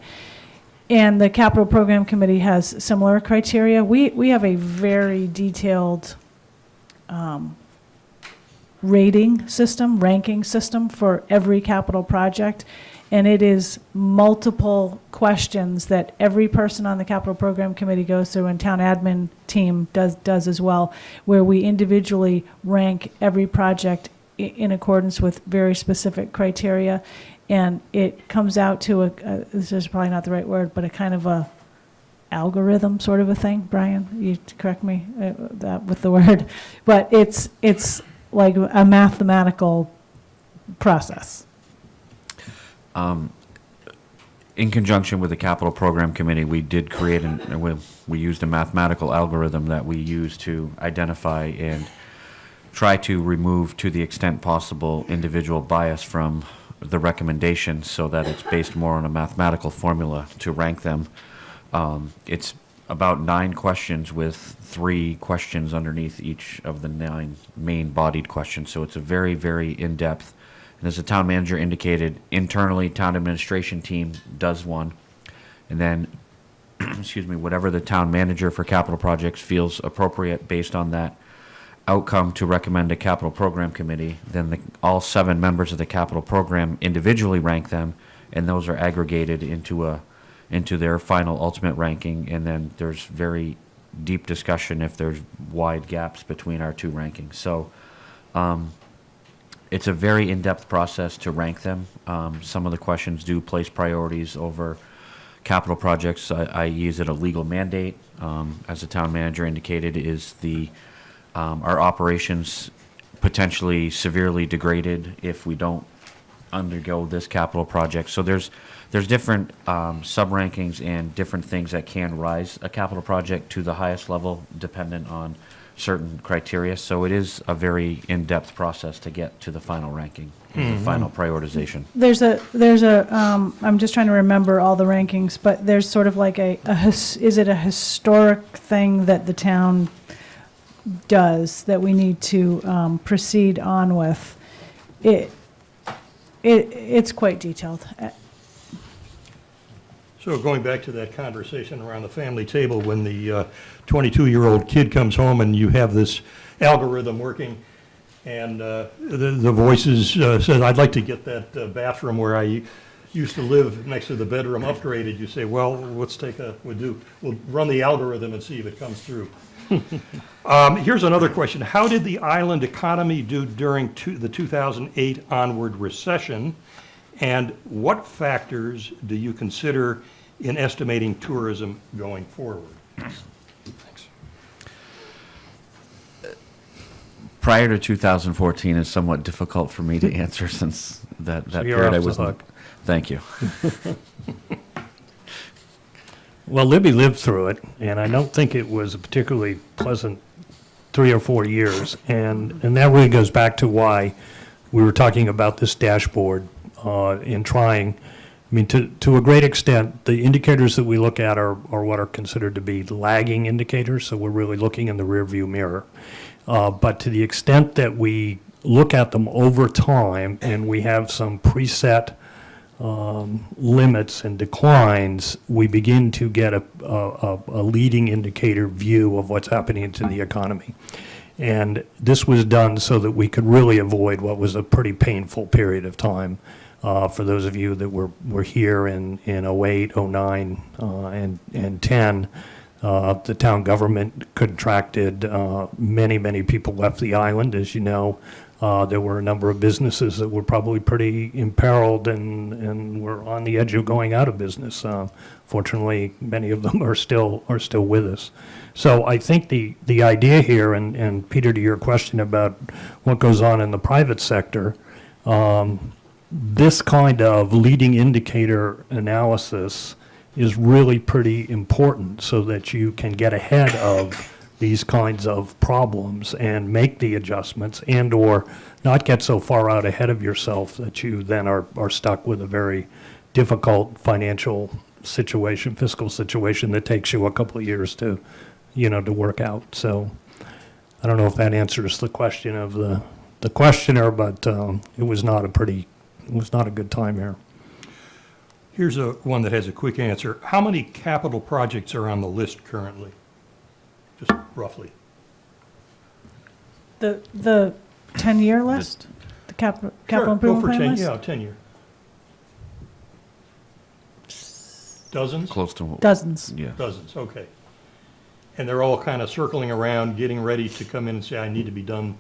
And the Capital Program Committee has similar criteria. We have a very detailed rating system, ranking system for every capital project. And it is multiple questions that every person on the Capital Program Committee goes through, and town admin team does as well, where we individually rank every project in accordance with very specific criteria. And it comes out to this is probably not the right word, but a kind of a algorithm sort of a thing. Brian, you correct me that with the word, but it's like a mathematical process. In conjunction with the Capital Program Committee, we did create we used a mathematical algorithm that we use to identify and try to remove, to the extent possible, individual bias from the recommendations so that it's based more on a mathematical formula to rank them. It's about 9 questions with 3 questions underneath each of the 9 main bodied questions. So it's a very, very in-depth. And as the town manager indicated, internally, town administration team does one. And then, excuse me, whatever the town manager for capital projects feels appropriate based on that outcome to recommend a capital program committee, then all 7 members of the capital program individually rank them, and those are aggregated into their final ultimate ranking, and then there's very deep discussion if there's wide gaps between our 2 rankings. So it's a very in-depth process to rank them. Some of the questions do place priorities over capital projects. I use it a legal mandate, as the town manager indicated, is our operations potentially severely degraded if we don't undergo this capital project. So there's different sub-rankings and different things that can rise a capital project to the highest level dependent on certain criteria. So it is a very in-depth process to get to the final ranking, the final prioritization. There's a I'm just trying to remember all the rankings, but there's sort of like is it a historic thing that the town does that we need to proceed on with? It's quite detailed. So going back to that conversation around the family table, when the 22-year-old kid comes home and you have this algorithm working, and the voices says, I'd like to get that bathroom where I used to live next to the bedroom upgraded, you say, well, we'll run the algorithm and see if it comes through. Here's another question. How did the island economy do during the 2008 onward recession? And what factors do you consider in estimating tourism going forward? Prior to 2014 is somewhat difficult for me to answer since that So you're period I off the was. hook. Thank you. Well, Libby lived through it, and I don't think it was a particularly pleasant 3 or 4 years. And that really goes back to why we were talking about this dashboard in trying. I mean, to a great extent, the indicators that we look at are what are considered to be lagging indicators, so we're really looking in the rearview mirror. But to the extent that we look at them over time and we have some preset limits and declines, we begin to get a leading indicator view of what's happening to the economy. And this was done so that we could really avoid what was a pretty painful period of time for those of you that were here in 08, 09, and 10. The town government contracted. Many people left the island. As you know, there were a number of businesses that were probably pretty imperiled and were on the edge of going out of business. Fortunately, many of them are still with us. So I think the idea here, and Peter, to your question about what goes on in the private sector, this kind of leading indicator analysis is really pretty important so that you can get ahead of these kinds of problems and make the adjustments and or not get so far out ahead of yourself that you then are stuck with a very difficult financial situation, fiscal situation that takes you a couple of years to work out. So I don't know if that answers the question of the questioner, but it was not a good time here. Here's one that has a quick answer. How many capital projects are on the list currently? Just roughly. The 10-year list? The capital Sure, improvement plan list? Go for 10 year. Dozens? Close to. Dozens. Yeah. Dozens, okay. And they're all kind of circling around, getting ready to come in and say, I need to be done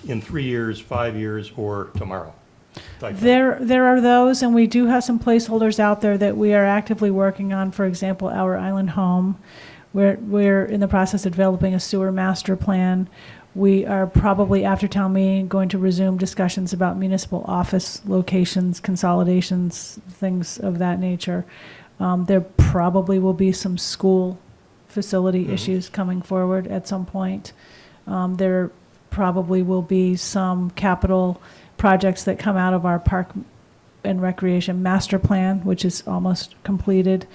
in 3 years, 5 years, or tomorrow. type thing. There are those, and we do have some placeholders out there that we are actively working on. For example, our island home. We're in the process of developing a sewer master plan. We are probably, after town meeting, going to resume discussions about municipal office locations, consolidations, things of that nature. There probably will be some school facility issues coming forward at some point. There probably will be some capital projects that come out of our park and recreation master plan, which is almost completed.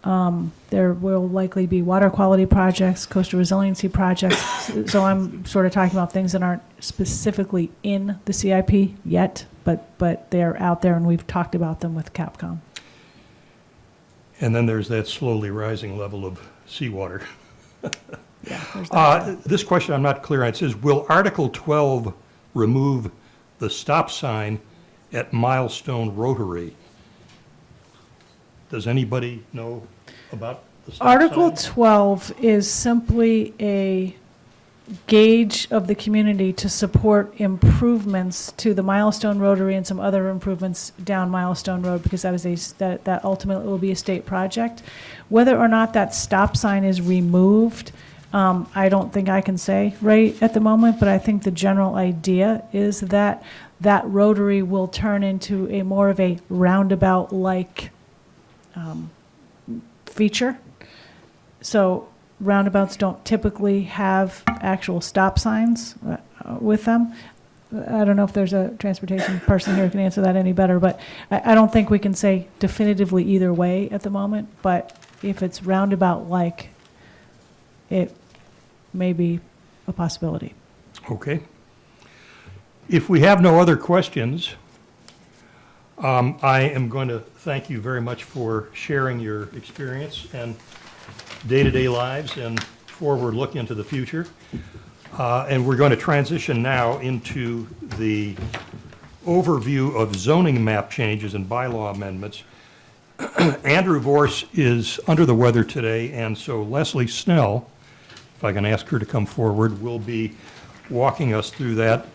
There will likely be water quality projects, coastal resiliency projects. So I'm sort of talking about things that aren't specifically in the CIP yet, but they're out there and we've talked about them with Capcom. And then there's that slowly rising level of seawater. Yeah, there's that. This question I'm not clear on. It says, will Article 12 remove the stop sign at Milestone Rotary? Does anybody know about the stop sign? Article 12 is simply a gauge of the community to support improvements to the Milestone Rotary and some other improvements down Milestone Road, because that ultimately will be a state project. Whether or not that stop sign is removed, I don't think I can say right at the moment, but I think the general idea is that that rotary will turn into a more of a roundabout-like feature. So roundabouts don't typically have actual stop signs with them. I don't know if there's a transportation person here who can answer that any better, but I don't think we can say definitively either way at the moment, but if it's roundabout-like, it may be a possibility. Okay. If we have no other questions, I am going to thank you very much for sharing your experience and day-to-day lives and forward look into the future. And we're going to transition now into the overview of zoning map changes and bylaw amendments. Andrew Vorse is under the weather today, and so Leslie Snell, if I can ask her to come forward, will be walking us through that,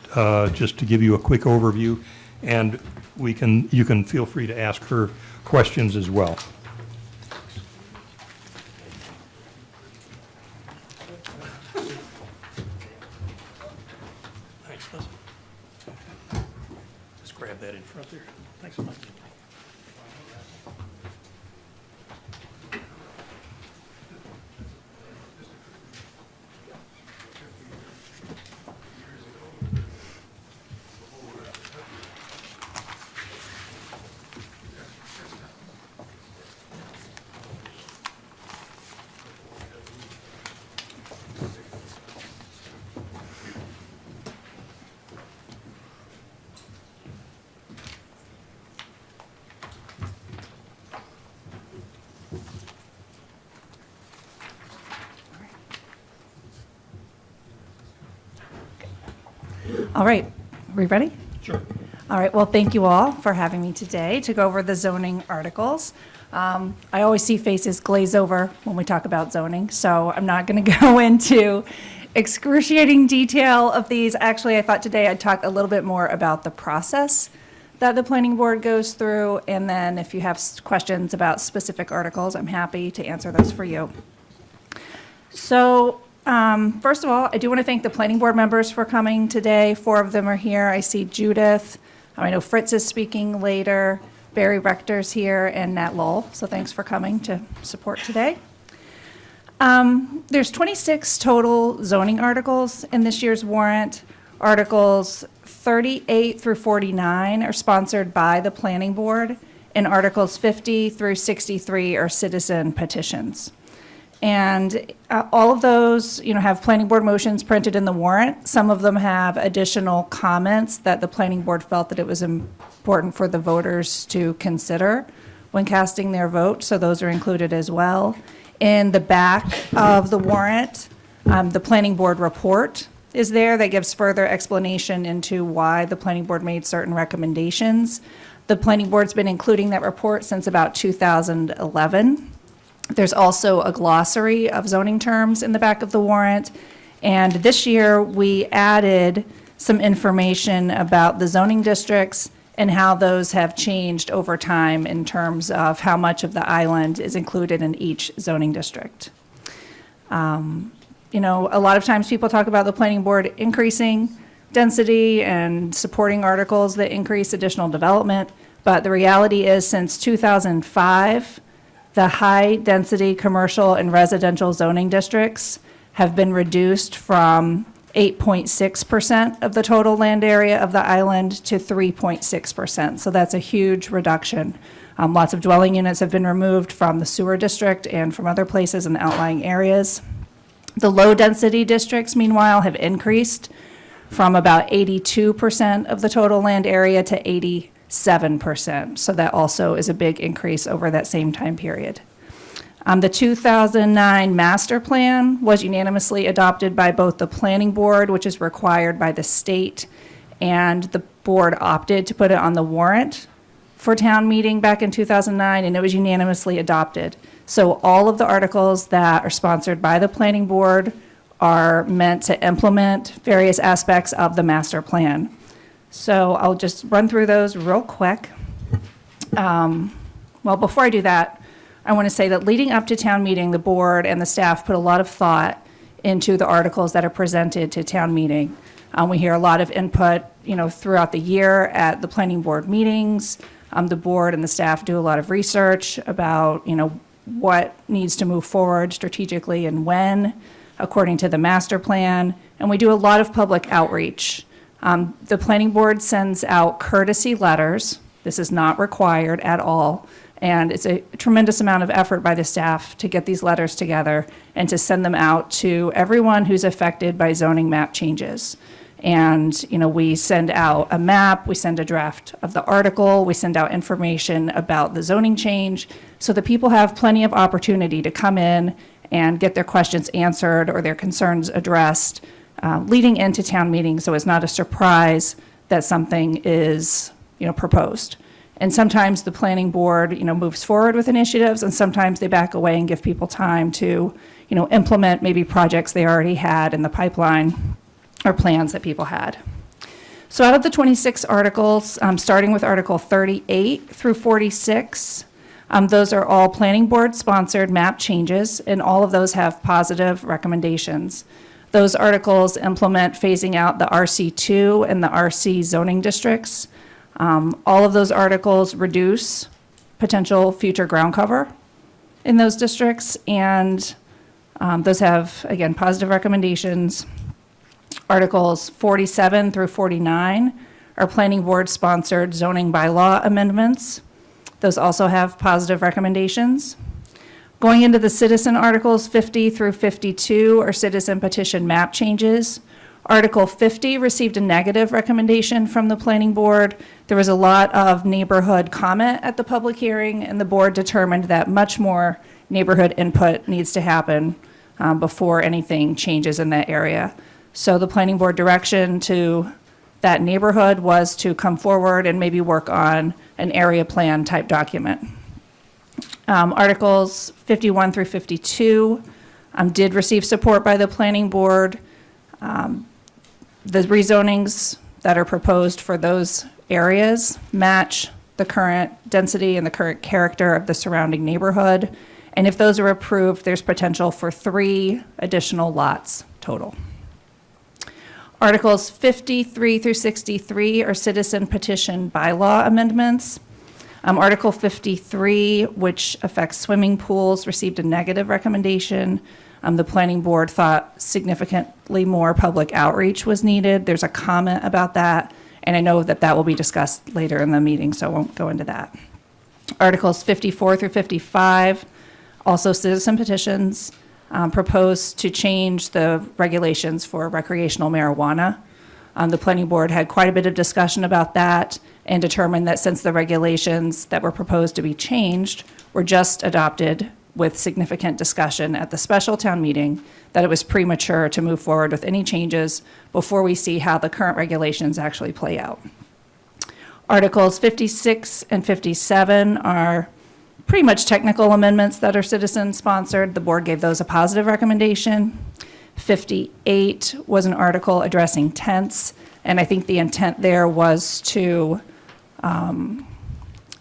just to give you a quick overview, and you can feel free to ask her questions as well. Thanks, Leslie. Just grab that in front there. Thanks so much. All right, we ready? Sure. All right, well, thank you all for having me today to go over the zoning articles. I always see faces glaze over when we talk about zoning, so I'm not going to go into excruciating detail of these. Actually, I thought today I'd talk a little bit more about the process that the planning board goes through, and then if you have questions about specific articles, I'm happy to answer those for you. So, first of all, I do want to thank the planning board members for coming today. 4 of them are here. I see Judith. I know Fritz is speaking later. Barry Rector's here and Nat Lowell. So thanks for coming to support today. There's 26 total zoning articles in this year's warrant. Articles 38 through 49 are sponsored by the planning board, and Articles 50 through 63 are citizen petitions. And all of those, have planning board motions printed in the warrant. Some of them have additional comments that the planning board felt that it was important for the voters to consider when casting their vote, so those are included as well. In the back of the warrant, the planning board report is there that gives further explanation into why the planning board made certain recommendations. The planning board's been including that report since about 2011. There's also a glossary of zoning terms in the back of the warrant. And this year, we added some information about the zoning districts and how those have changed over time in terms of how much of the island is included in each zoning district. A lot of times people talk about the planning board increasing density and supporting articles that increase additional development. But the reality is, since 2005, the high-density commercial and residential zoning districts have been reduced from 8.6% of the total land area of the island to 3.6%. So that's a huge reduction. Lots of dwelling units have been removed from the sewer district and from other places in the outlying areas. The low-density districts, meanwhile, have increased from about 82% of the total land area to 87%. So that also is a big increase over that same time period. The 2009 master plan was unanimously adopted by both the planning board, which is required by the state, and the board opted to put it on the warrant for town meeting back in 2009, and it was unanimously adopted. So all of the articles that are sponsored by the planning board are meant to implement various aspects of the master plan. So I'll just run through those real quick. Well, before I do that, I want to say that leading up to town meeting, the board and the staff put a lot of thought into the articles that are presented to town meeting. We hear a lot of input, throughout the year at the planning board meetings. The board and the staff do a lot of research about, what needs to move forward strategically and when, according to the master plan. And we do a lot of public outreach. The planning board sends out courtesy letters. This is not required at all. And it's a tremendous amount of effort by the staff to get these letters together and to send them out to everyone who's affected by zoning map changes. And, we send out a map, we send a draft of the article, we send out information about the zoning change so that people have plenty of opportunity to come in and get their questions answered or their concerns addressed leading into town meeting, so it's not a surprise that something is, proposed. And sometimes the planning board, moves forward with initiatives, and sometimes they back away and give people time to, implement maybe projects they already had in the pipeline or plans that people had. So out of the 26 articles, starting with Article 38 through 46, those are all planning board sponsored map changes, and all of those have positive recommendations. Those articles implement phasing out the RC2 and the RC zoning districts. All of those articles reduce potential future ground cover in those districts, and those have, again, positive recommendations. Articles 47 through 49 are planning board-sponsored zoning bylaw amendments. Those also have positive recommendations. Going into the citizen articles, 50 through 52 are citizen petition map changes. Article 50 received a negative recommendation from the planning board. There was a lot of neighborhood comment at the public hearing, and the board determined that much more neighborhood input needs to happen before anything changes in that area. So the planning board direction to that neighborhood was to come forward and maybe work on an area plan type document. Articles 51 through 52 did receive support by the planning board. The rezonings that are proposed for those areas match the current density and the current character of the surrounding neighborhood. And if those are approved, there's potential for 3 additional lots total. Articles 53 through 63 are citizen petition bylaw amendments. Article 53, which affects swimming pools, received a negative recommendation. The planning board thought significantly more public outreach was needed. There's a comment about that, and I know that that will be discussed later in the meeting, so I won't go into that. Articles 54 through 55, also citizen petitions, propose to change the regulations for recreational marijuana. The planning board had quite a bit of discussion about that and determined that since the regulations that were proposed to be changed were just adopted with significant discussion at the special town meeting, that it was premature to move forward with any changes before we see how the current regulations actually play out. Articles 56 and 57 are pretty much technical amendments that are citizen-sponsored. The board gave those a positive recommendation. 58 was an article addressing tents, and I think the intent there was to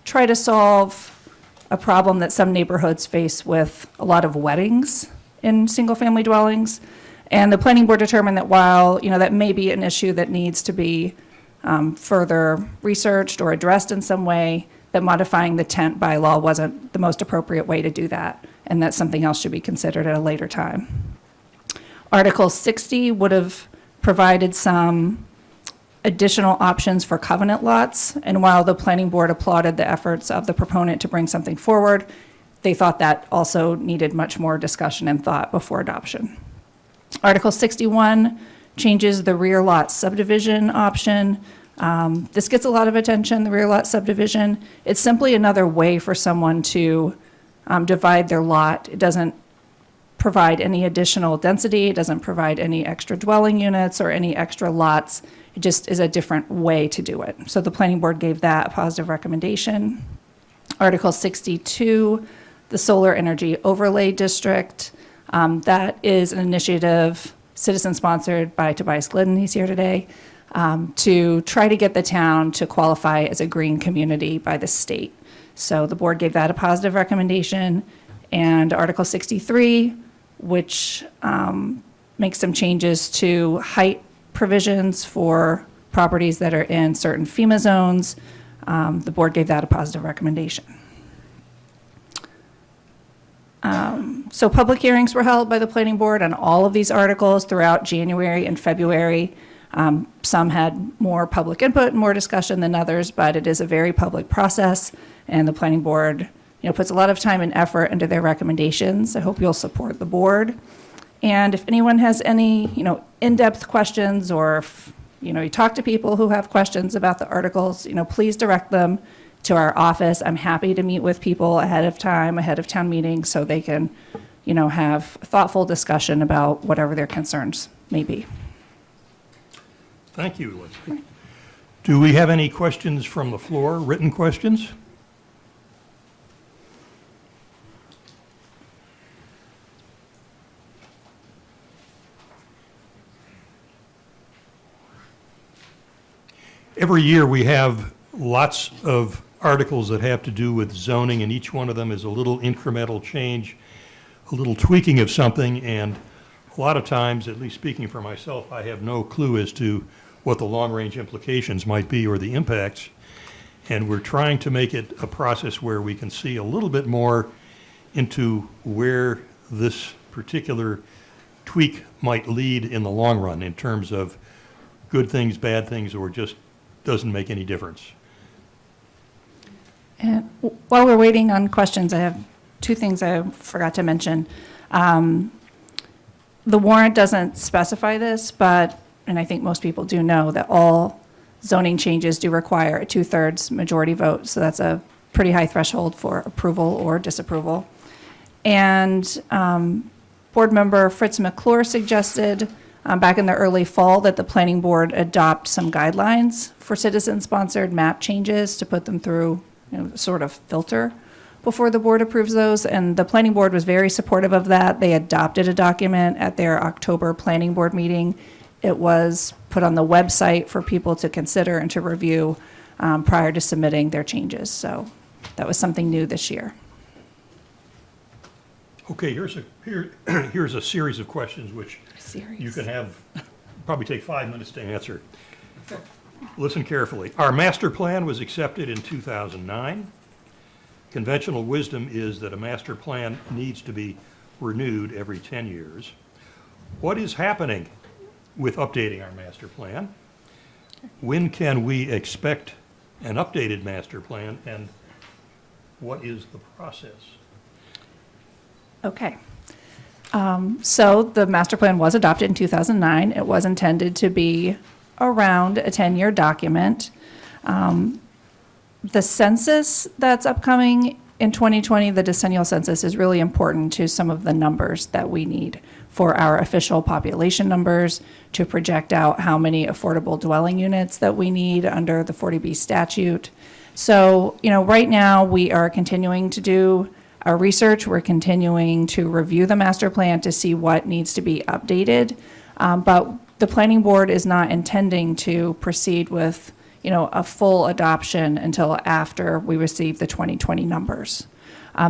try to solve a problem that some neighborhoods face with a lot of weddings in single-family dwellings. And the planning board determined that while, that may be an issue that needs to be further researched or addressed in some way, that modifying the tent bylaw wasn't the most appropriate way to do that, and that something else should be considered at a later time. Article 60 would have provided some additional options for covenant lots, and while the planning board applauded the efforts of the proponent to bring something forward, they thought that also needed much more discussion and thought before adoption. Article 61 changes the rear lot subdivision option. This gets a lot of attention, the rear lot subdivision. It's simply another way for someone to divide their lot. It doesn't provide any additional density, it doesn't provide any extra dwelling units or any extra lots. It just is a different way to do it. So the planning board gave that a positive recommendation. Article 62, the Solar Energy Overlay District. That is an initiative citizen-sponsored by Tobias Glidden, he's here today, to try to get the town to qualify as a green community by the state. So the board gave that a positive recommendation. And Article 63, which makes some changes to height provisions for properties that are in certain FEMA zones. The board gave that a positive recommendation. So public hearings were held by the planning board on all of these articles throughout January and February. Some had more public input and more discussion than others, but it is a very public process, and the planning board puts a lot of time and effort into their recommendations. I hope you'll support the board. And if anyone has any, in-depth questions, or if, you talk to people who have questions about the articles, please direct them to our office. I'm happy to meet with people ahead of town meetings, so they can, have thoughtful discussion about whatever their concerns may be. Thank you, Elizabeth. Do we have any questions from the floor, written questions? Every year, we have lots of articles that have to do with zoning, and each one of them is a little incremental change, a little tweaking of something, and a lot of times, at least speaking for myself, I have no clue as to what the long-range implications might be or the impacts. And we're trying to make it a process where we can see a little bit more into where this particular tweak might lead in the long run in terms of good things, bad things, or just doesn't make any difference. And while we're waiting on questions, I have two things I forgot to mention. The warrant doesn't specify this, but, and I think most people do know, that all zoning changes do require a 2/3 majority vote, so that's a pretty high threshold for approval or disapproval. And Board Member Fritz McClure suggested back in the early fall that the planning board adopt some guidelines for citizen-sponsored map changes to put them through, sort of filter before the board approves those. And the planning board was very supportive of that. They adopted a document at their October planning board meeting. It was put on the website for people to consider and to review prior to submitting their changes. So that was something new this year. Okay, here's a series of questions which you can have, probably take 5 minutes to answer. Listen carefully. Our master plan was accepted in 2009. Conventional wisdom is that a master plan needs to be renewed every 10 years. What is happening with updating our master plan? When can we expect an updated master plan, and what is the process? Okay. So the master plan was adopted in 2009. It was intended to be around a 10-year document. The census that's upcoming in 2020, the decennial census, is really important to some of the numbers that we need for our official population numbers, to project out how many affordable dwelling units that we need under the 40B statute. So, right now we are continuing to do our research. We're continuing to review the master plan to see what needs to be updated. But the planning board is not intending to proceed with a full adoption until after we receive the 2020 numbers.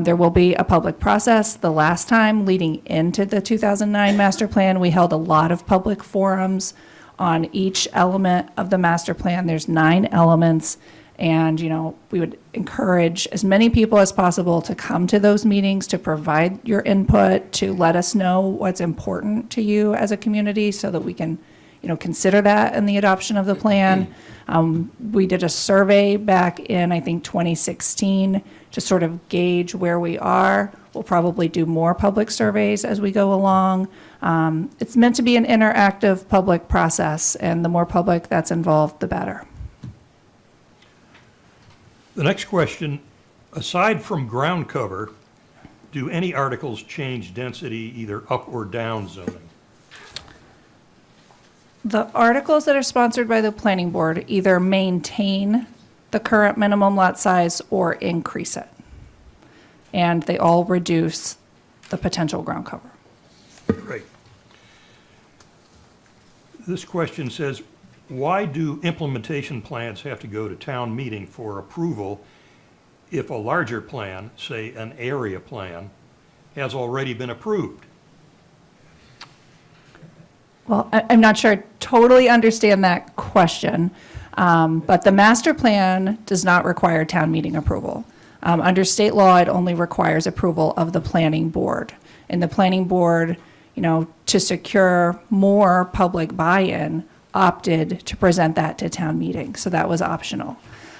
There will be a public process. The last time, leading into the 2009 master plan, we held a lot of public forums on each element of the master plan. There's 9 elements, and we would encourage as many people as possible to come to those meetings, to provide your input, to let us know what's important to you as a community so that we can consider that in the adoption of the plan. We did a survey back in, I think, 2016 to sort of gauge where we are. We'll probably do more public surveys as we go along. It's meant to be an interactive public process, and the more public that's involved, the better. The next question, aside from ground cover, do any articles change density either up or down zoning? The articles that are sponsored by the planning board either maintain the current minimum lot size or increase it. And they all reduce the potential ground cover. Great. This question says, why do implementation plans have to go to town meeting for approval if a larger plan, say an area plan, has already been approved? Well, I'm not sure I totally understand that question, but the master plan does not require town meeting approval. Under state law, it only requires approval of the planning board. And the planning board, to secure more public buy-in, opted to present that to town meeting, so that was optional.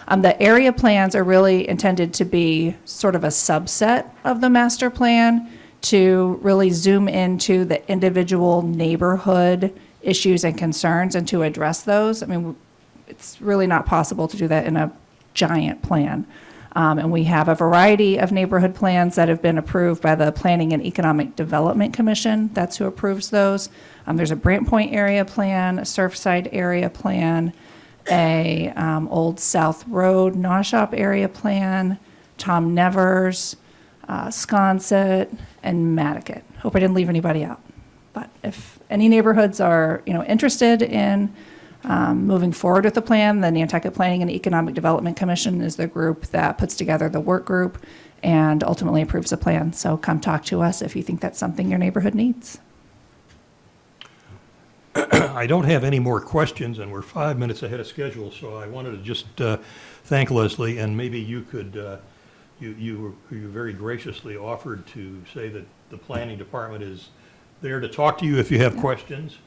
The area plans are really intended to be sort of a subset of the master plan, to really zoom into the individual neighborhood issues and concerns and to address those. I mean, it's really not possible to do that in a giant plan. And we have a variety of neighborhood plans that have been approved by the Planning and Economic Development Commission. That's who approves those. There's a Brant Point area plan, a Surfside area plan. a Old South Road Shop area plan, Tom Nevers, Sconset, and Nantucket. Hope I didn't leave anybody out. But if any neighborhoods are, interested in moving forward with the plan, the Nantucket Planning and Economic Development Commission is the group that puts together the work group and ultimately approves the plan. So come talk to us if you think that's something your neighborhood needs. I don't have any more questions, and we're 5 minutes ahead of schedule, so I wanted to just thank Leslie, and maybe you could, you very graciously offered to say that the planning department is there to talk to you if you have questions.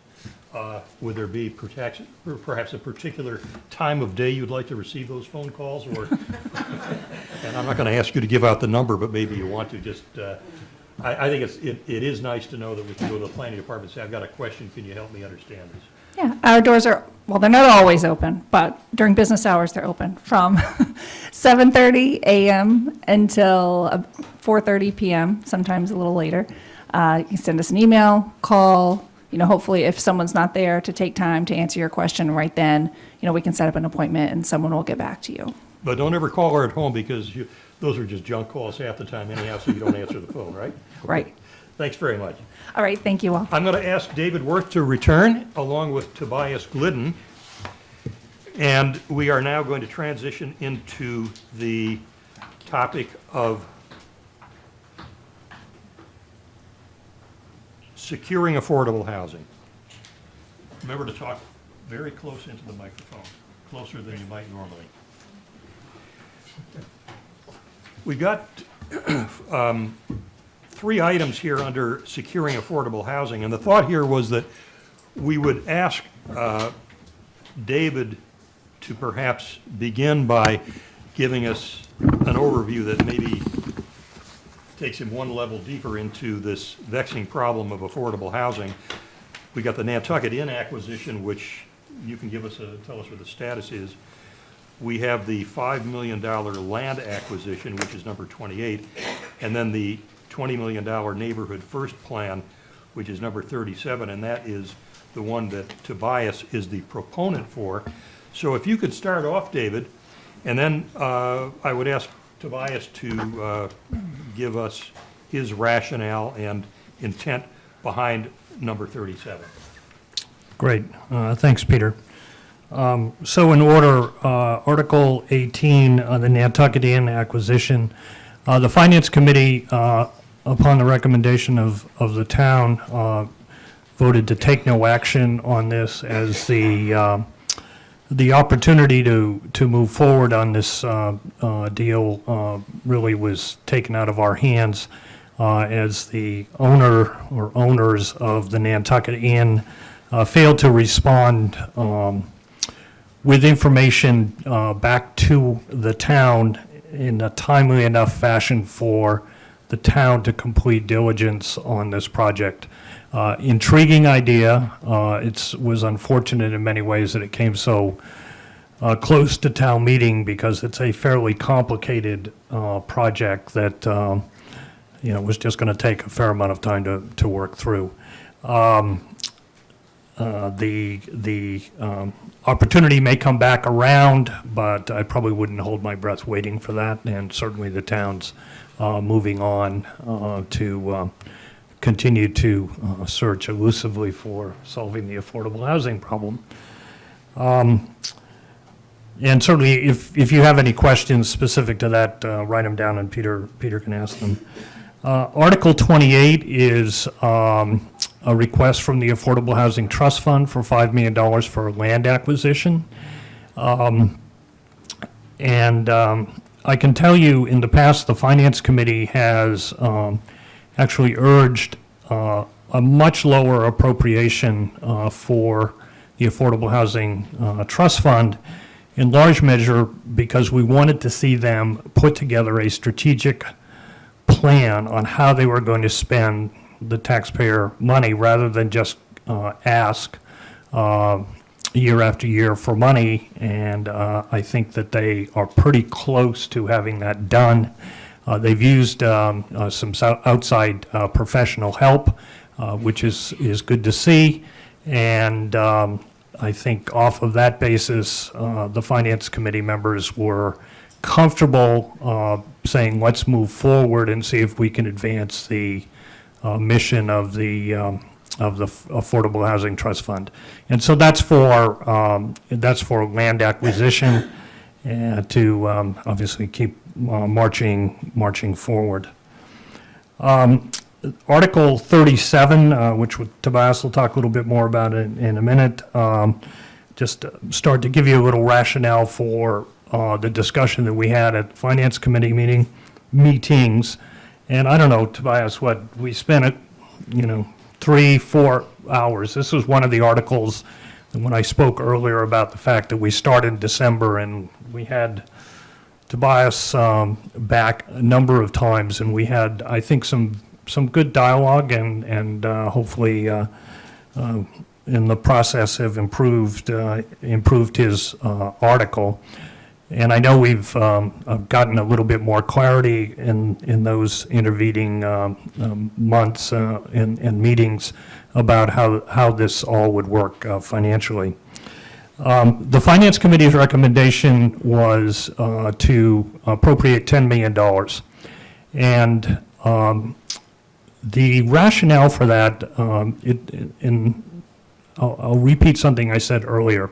Would there be perhaps a particular time of day you'd like to receive those phone calls, or, and I'm not going to ask you to give out the number, but maybe you want to just, I think it is nice to know that we can go to the planning department and say, I've got a question, can you help me understand this? Yeah, our doors are, well, they're not always open, but during business hours, they're open from 7:30 a.m. until 4:30 p.m., sometimes a little later. You can send us an email, call, hopefully if someone's not there to take time to answer your question right then, we can set up an appointment and someone will get back to you. But don't ever call her at home, because those are just junk calls half the time anyhow, so you don't answer the phone, right? Right. Thanks very much. All right, thank you all. I'm going to ask David Worth to return, along with Tobias Glidden. And we are now going to transition into the topic of securing affordable housing. Remember to talk very close into the microphone, closer than you might normally. We've got three items here under securing affordable housing, and the thought here was that we would ask David to perhaps begin by giving us an overview that maybe takes him one level deeper into this vexing problem of affordable housing. We got the Nantucket Inn acquisition, which you can tell us what the status is. We have the $5 million land acquisition, which is number 28, and then the $20 million Neighborhood First Plan, which is number 37, and that is the one that Tobias is the proponent for. So if you could start off, David, and then I would ask Tobias to give us his rationale and intent behind number 37. Great. Thanks, Peter. So in order, Article 18, the Nantucket Inn acquisition, the Finance Committee, upon the recommendation of the town, voted to take no action on this, as the opportunity to move forward on this deal really was taken out of our hands, as the owner or owners of the Nantucket Inn failed to respond with information back to the town in a timely enough fashion for the town to complete diligence on this project. Intriguing idea. It was unfortunate in many ways that it came so close to town meeting, because it's a fairly complicated project that was just going to take a fair amount of time to work through. The opportunity may come back around, but I probably wouldn't hold my breath waiting for that, and certainly the town's moving on to continue to search elusively for solving the affordable housing problem. And certainly, if you have any questions specific to that, write them down and Peter can ask them. Article 28 is a request from the Affordable Housing Trust Fund for $5 million for land acquisition. And I can tell you, in the past, the Finance Committee has actually urged a much lower appropriation for the Affordable Housing Trust Fund, in large measure because we wanted to see them put together a strategic plan on how they were going to spend the taxpayer money, rather than just ask year after year for money. And I think that they are pretty close to having that done. They've used some outside professional help, which is good to see. And I think off of that basis, the Finance Committee members were comfortable saying, let's move forward and see if we can advance the mission of the Affordable Housing Trust Fund. And so that's for land acquisition and to obviously keep marching forward. Article 37, which Tobias will talk a little bit more about in a minute, just start to give you a little rationale for the discussion that we had at Finance Committee meetings. And I don't know, Tobias, what, we spent, 3-4 hours. This was one of the articles when I spoke earlier about the fact that we started in December and we had Tobias back a number of times, and we had, I think, some good dialogue and hopefully in the process have improved his article. And I know we've gotten a little bit more clarity in those intervening months and meetings about how this all would work financially. The Finance Committee's recommendation was to appropriate $10 million. And the rationale for that, I'll repeat something I said earlier.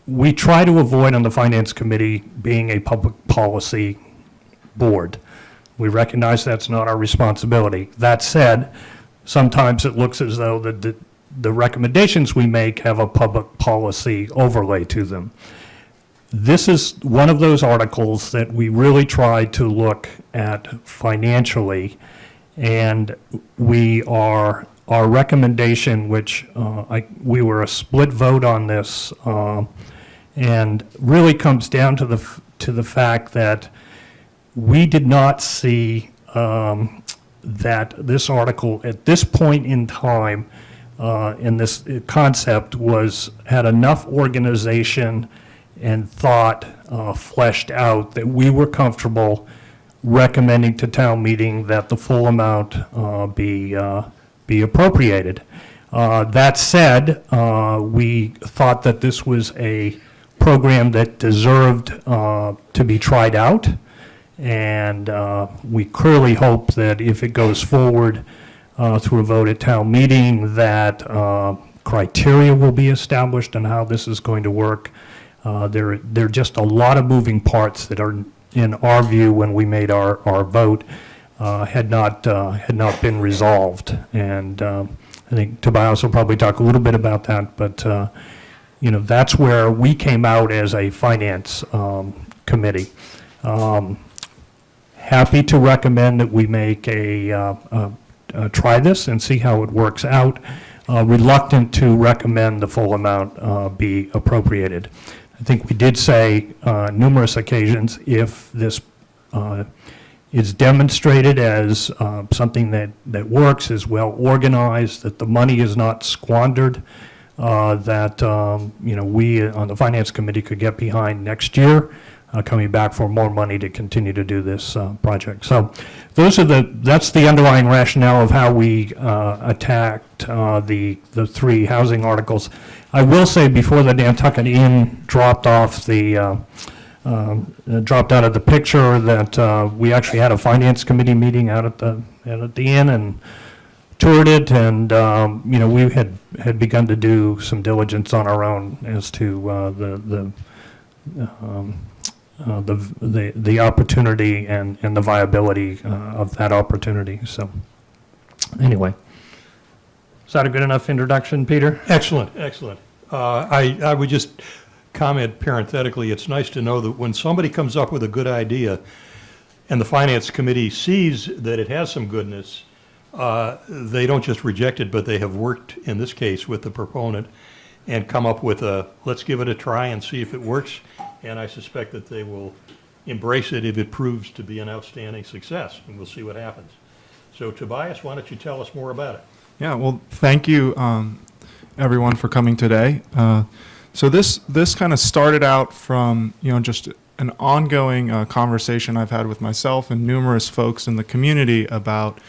We try to avoid on the Finance Committee being a public policy board. We recognize that's not our responsibility. That said, sometimes it looks as though the recommendations we make have a public policy overlay to them. This is one of those articles that we really try to look at financially, and our recommendation, which we were a split vote on this, and really comes down to the fact that we did not see that this article at this point in time in this concept had enough organization and thought fleshed out that we were comfortable recommending to town meeting that the full amount be appropriated. That said, we thought that this was a program that deserved to be tried out, and we clearly hope that if it goes forward through a vote at town meeting, that criteria will be established on how this is going to work. There are just a lot of moving parts that are, in our view, when we made our vote, had not been resolved. And I think Tobias will probably talk a little bit about that, but that's where we came out as a finance committee. Happy to recommend that we make try this and see how it works out. Reluctant to recommend the full amount be appropriated. I think we did say numerous occasions, if this is demonstrated as something that works, is well organized, that the money is not squandered, that we on the Finance Committee could get behind next year, coming back for more money to continue to do this project. So that's the underlying rationale of how we attacked the three housing articles. I will say, before the Nantucket Inn dropped out of the picture, that we actually had a Finance Committee meeting out at the inn and toured it, and we had begun to do some diligence on our own as to the opportunity and the viability of that opportunity. So anyway, is that a good enough introduction, Peter? Excellent, excellent. I would just comment parenthetically, it's nice to know that when somebody comes up with a good idea and the Finance Committee sees that it has some goodness, they don't just reject it, but they have worked, in this case, with the proponent and come up with let's give it a try and see if it works. And I suspect that they will embrace it if it proves to be an outstanding success, and we'll see what happens. So Tobias, why don't you tell us more about it? Yeah, well, thank you, everyone, for coming today. So this kind of started out from, just an ongoing conversation I've had with myself and numerous folks in the community about,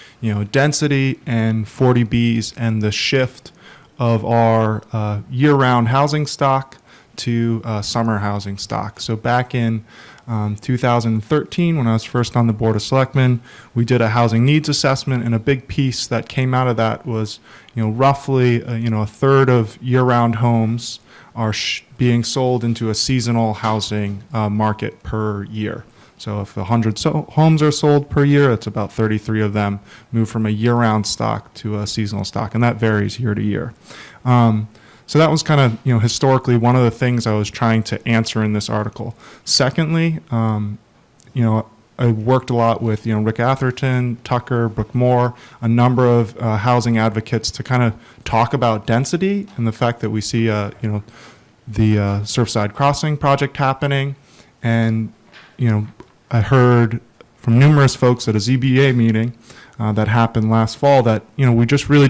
density and 40Bs and the shift of our year-round housing stock to summer housing stock. So back in 2013, when I was first on the Board of Selectmen, we did a housing needs assessment, and a big piece that came out of that was, roughly, a third of year-round homes are being sold into a seasonal housing market per year. So if 100 homes are sold per year, it's about 33 of them move from a year-round stock to a seasonal stock, and that varies year to year. So that was kind of, historically one of the things I was trying to answer in this article. Secondly, I worked a lot with, Rick Atherton, Tucker, Brooke Moore, a number of housing advocates to kind of talk about density and the fact that we see, the Surfside Crossing project happening. And, I heard from numerous folks at a ZBA meeting that happened last fall that, we just really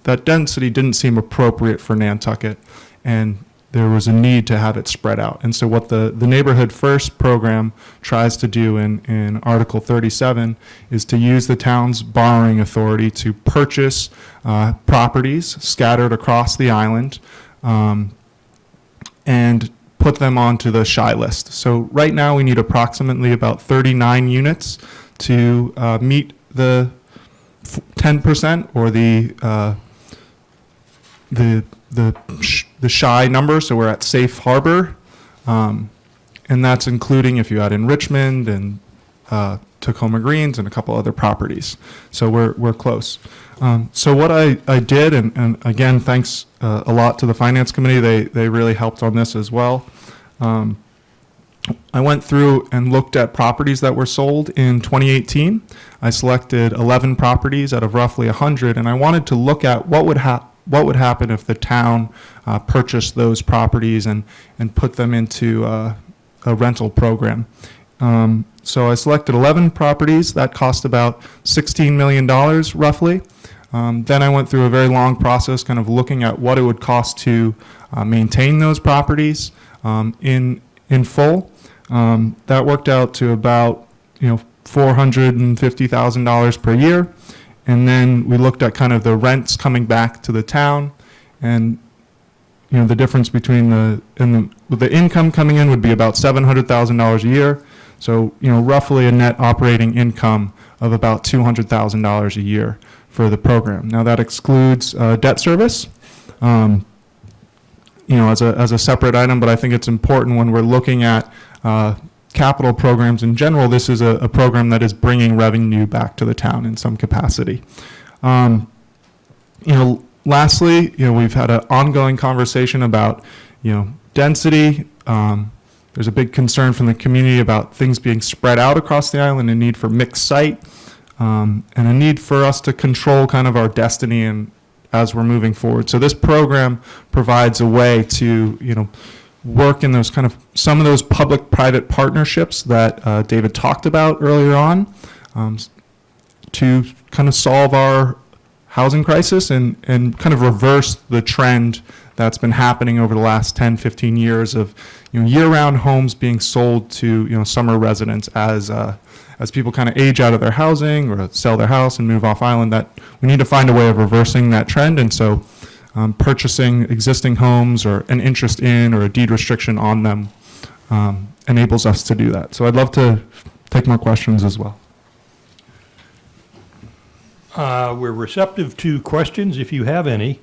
that density didn't seem appropriate for Nantucket, and there was a need to have it spread out. And so what the Neighborhood First program tries to do in Article 37 is to use the town's borrowing authority to purchase properties scattered across the island and put them onto the SHI list. So right now we need approximately about 39 units to meet the 10% or the SHI number, so we're at safe harbor, and that's including if you add in Richmond and Tacoma Greens and a couple other properties. So we're close. So what I did, and again, thanks a lot to the Finance Committee, they really helped on this as well. I went through and looked at properties that were sold in 2018. I selected 11 properties out of roughly 100, and I wanted to look at what would happen if the town purchased those properties and put them into a rental program. So I selected 11 properties that cost about $16 million roughly. Then I went through a very long process kind of looking at what it would cost to maintain those properties in full. That worked out to about $450,000 per year. And then we looked at kind of the rents coming back to the town, and the difference between the income coming in would be about $700,000 a year. So roughly a net operating income of about $200,000 a year for the program. Now that excludes debt service, as a separate item, but I think it's important when we're looking at capital programs in general. This is a program that is bringing revenue back to the town in some capacity. Lastly, we've had an ongoing conversation about, density. There's a big concern from the community about things being spread out across the island, a need for mixed site, and a need for us to control kind of our destiny and as we're moving forward. So this program provides a way to, work in those kind of some of those public-private partnerships that David talked about earlier on, to kind of solve our housing crisis and kind of reverse the trend that's been happening over the last 10, 15 years of year-round homes being sold to summer residents as people kind of age out of their housing or sell their house and move off island. That we need to find a way of reversing that trend, and so purchasing existing homes or an interest in or a deed restriction on them enables us to do that. So I'd love to take more questions as well. We're receptive to questions if you have any.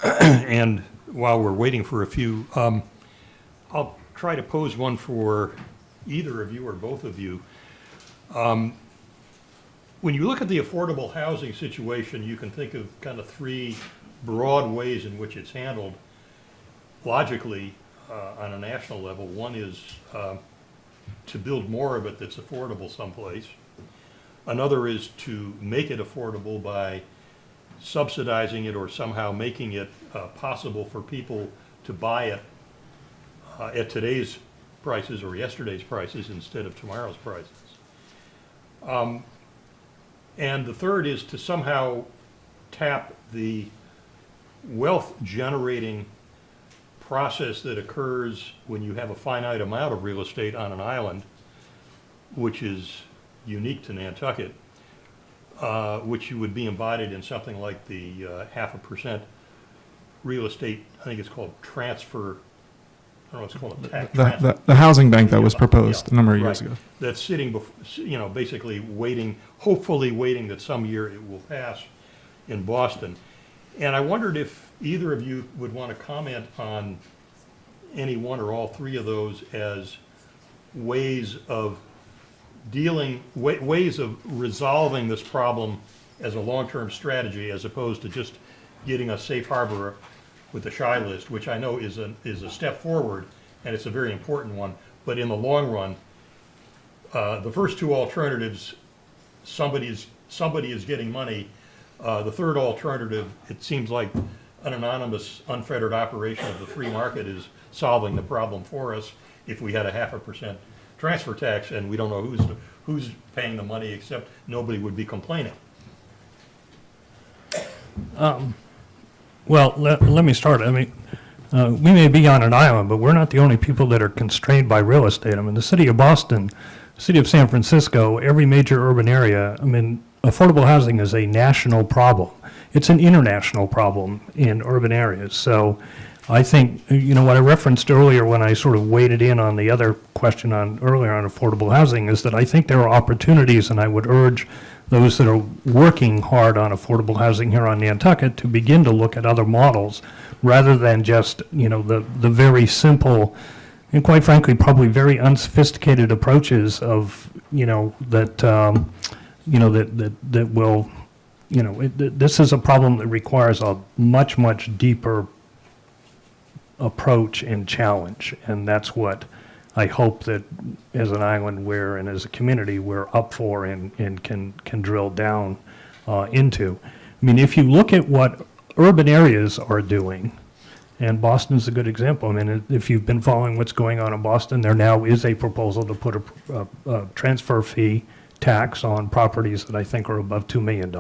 And while we're waiting for a few, I'll try to pose one for either of you or both of you. When you look at the affordable housing situation, you can think of kind of three broad ways in which it's handled logically on a national level. One is to build more of it that's affordable someplace. Another is to make it affordable by subsidizing it or somehow making it possible for people to buy it at today's prices or yesterday's prices instead of tomorrow's prices. And the third is to somehow tap the wealth generating process that occurs when you have a finite amount of real estate on an island, which is unique to Nantucket, which would be embodied in something like the 0.5% real estate, I think it's called transfer, I don't know, it's called a tax The, transfer. the housing bank that was proposed Yeah, a number of years right. ago. That's sitting, basically waiting, hopefully waiting that some year it will pass in Boston. And I wondered if either of you would want to comment on any one or all three of those as ways of ways of resolving this problem as a long-term strategy, as opposed to just getting a safe harbor with the shy list, which I know is a step forward, and it's a very important one. But in the long run, the first two alternatives, somebody is getting money. The third alternative, it seems like an anonymous, unfettered operation of the free market is solving the problem for us if we had a 0.5% transfer tax, and we don't know who's paying the money, except nobody would be complaining. Well, let me start. I mean, we may be on an island, but we're not the only people that are constrained by real estate. I mean, the city of Boston, the city of San Francisco, every major urban area, I mean, affordable housing is a national problem. It's an international problem in urban areas. So I think, what I referenced earlier when I sort of waded in on the other question earlier on affordable housing is that I think there are opportunities, and I would urge those that are working hard on affordable housing here on Nantucket to begin to look at other models rather than just, the very simple and quite frankly, probably very unsophisticated approaches of, that will, this is a problem that requires a much, much deeper approach and challenge. And that's what I hope that as an island and as a community, we're up for and can drill down into. I mean, if you look at what urban areas are doing, and Boston's a good example. I mean, if you've been following what's going on in Boston, there now is a proposal to put a transfer fee tax on properties that I think are above $2 million.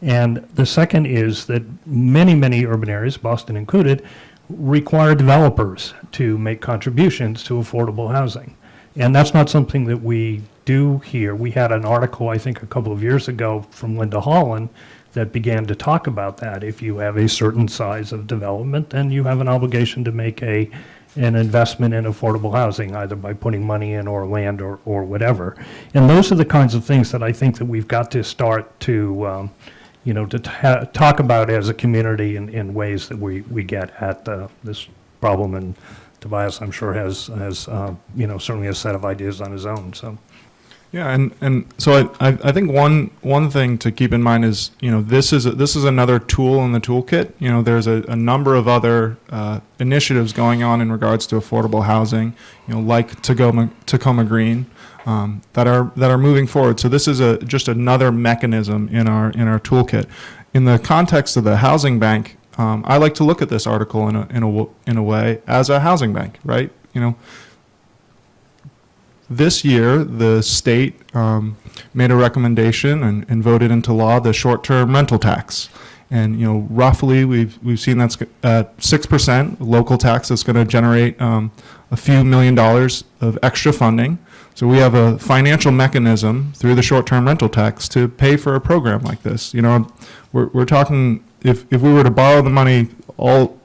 And the second is that many, many urban areas, Boston included, require developers to make contributions to affordable housing. And that's not something that we do here. We had an article, I think, a couple of years ago from Linda Holland that began to talk about that. If you have a certain size of development, then you have an obligation to make an investment in affordable housing, either by putting money in or land or whatever. And those are the kinds of things that I think that we've got to start to, talk about as a community in ways that we get at this problem. And Tobias, I'm sure, has certainly a set of ideas on his own, so. Yeah, and so I think one thing to keep in mind is, this is another tool in the toolkit. There's a number of other initiatives going on in regards to affordable housing, like Tacoma Green, that are moving forward. So this is just another mechanism in our toolkit. In the context of the housing bank, I like to look at this article in a way as a housing bank, right? This year, the state made a recommendation and voted into law the short-term rental tax. And roughly we've seen that's at 6% local tax that's going to generate a few $1 million of extra funding. So we have a financial mechanism through the short-term rental tax to pay for a program like this. We're talking if we were to borrow the money all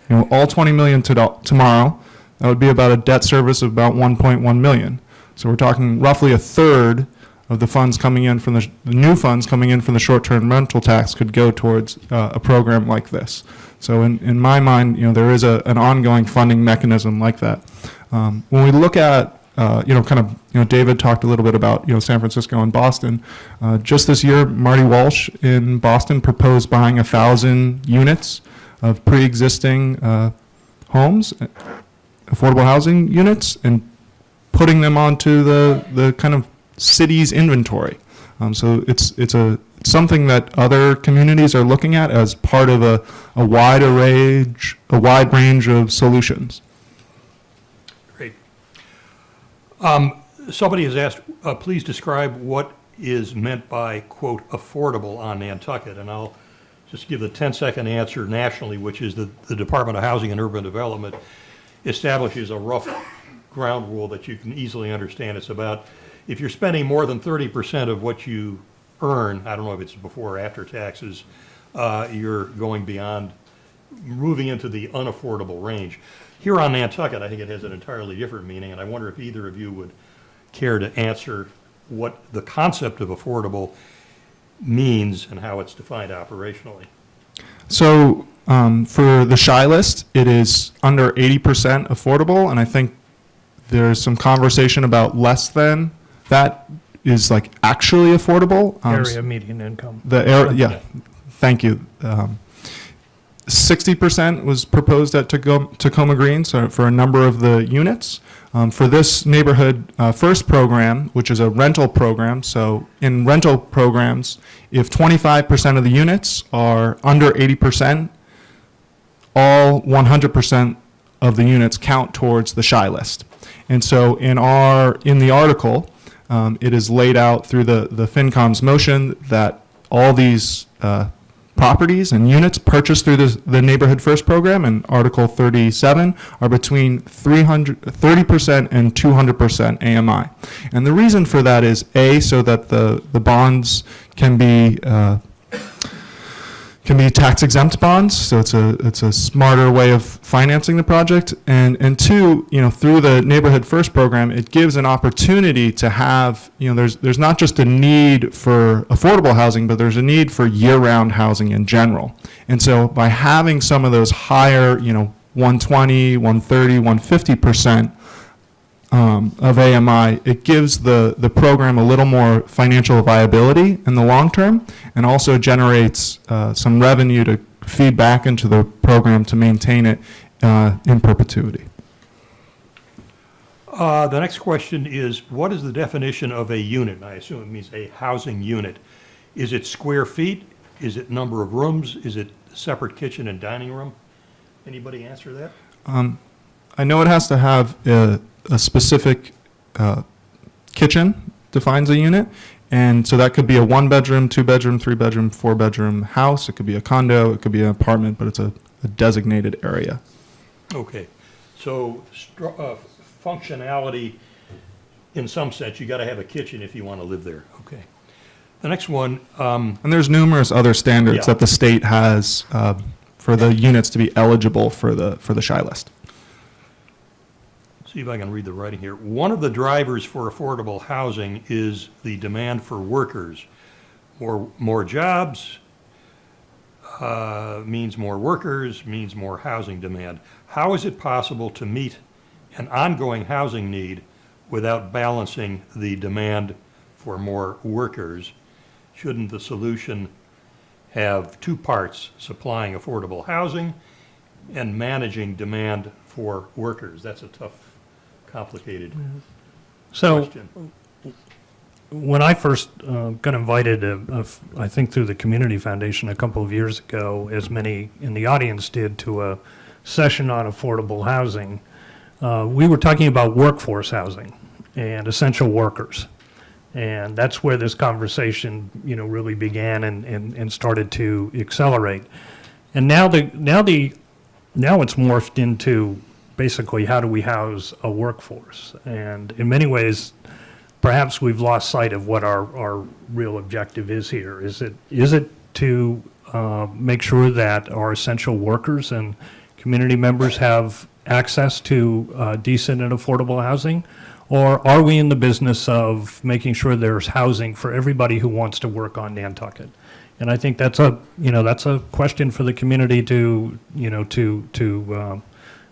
20 million tomorrow, that would be about a debt service of about 1.1 million. So we're talking roughly a third of the funds coming in from the new funds coming in from the short-term rental tax could go towards a program like this. So in my mind, there is an ongoing funding mechanism like that. When we look at, David talked a little bit about, San Francisco and Boston. Just this year, Marty Walsh in Boston proposed buying 1,000 units of pre-existing homes, affordable housing units, and putting them onto the kind of city's inventory. So it's something that other communities are looking at as part of a wide range of solutions. Great. Somebody has asked, please describe what is meant by, quote, affordable on Nantucket. And I'll just give the 10-second answer nationally, which is that the Department of Housing and Urban Development establishes a rough ground rule that you can easily understand. It's about if you're spending more than 30% of what you earn, I don't know if it's before or after taxes, you're going beyond moving into the unaffordable range. Here on Nantucket, I think it has an entirely different meaning, and I wonder if either of you would care to answer what the concept of affordable means and how it's defined operationally. So for the shy list, it is under 80% affordable, and I think there's some conversation about less than that is like actually affordable. Area median income. The area, yeah, thank you. 60% was proposed at Tacoma Green, so for a number of the units. For this neighborhood first program, which is a rental program, so in rental programs, if 25% of the units are under 80%, all 100% of the units count towards the shy list. And so in the article, it is laid out through the FinCom's motion that all these properties and units purchased through the Neighborhood First program in Article 37 are between 30% and 200% AMI. And the reason for that is A, so that the bonds can be tax exempt bonds, so it's a smarter way of financing the project, and two, through the Neighborhood First program, it gives an opportunity to have, there's not just a need for affordable housing, but there's a need for year-round housing in general. And so by having some of those higher, 120, 130, 150% of AMI, it gives the program a little more financial viability in the long term, and also generates some revenue to feed back into the program to maintain it in perpetuity. The next question is, what is the definition of a unit? I assume it means a housing unit. Is it square feet? Is it number of rooms? Is it separate kitchen and dining room? Anybody answer that? I know it has to have a specific kitchen defines a unit, and so that could be a 1-bedroom, 2-bedroom, 3-bedroom, 4-bedroom house. It could be a condo, it could be an apartment, but it's a designated area. Okay, so functionality, in some sense, you got to have a kitchen if you want to live there. Okay. The next one, And there's numerous other standards Yeah. that the state has for the units to be eligible for the shy list. see if I can read the writing here. One of the drivers for affordable housing is the demand for workers. More jobs means more workers, means more housing demand. How is it possible to meet an ongoing housing need without balancing the demand for more workers? Shouldn't the solution have two parts, supplying affordable housing and managing demand for workers? That's a tough, complicated So question. when I first got invited, I think through the Community Foundation a couple of years ago, as many in the audience did, to a session on affordable housing, we were talking about workforce housing and essential workers. And that's where this conversation, really began and started to accelerate. And now it's morphed into basically how do we house a workforce? And in many ways, perhaps we've lost sight of what our real objective is here. Is it to make sure that our essential workers and community members have access to decent and affordable housing? Or are we in the business of making sure there's housing for everybody who wants to work on Nantucket? And I think that's a question for the community to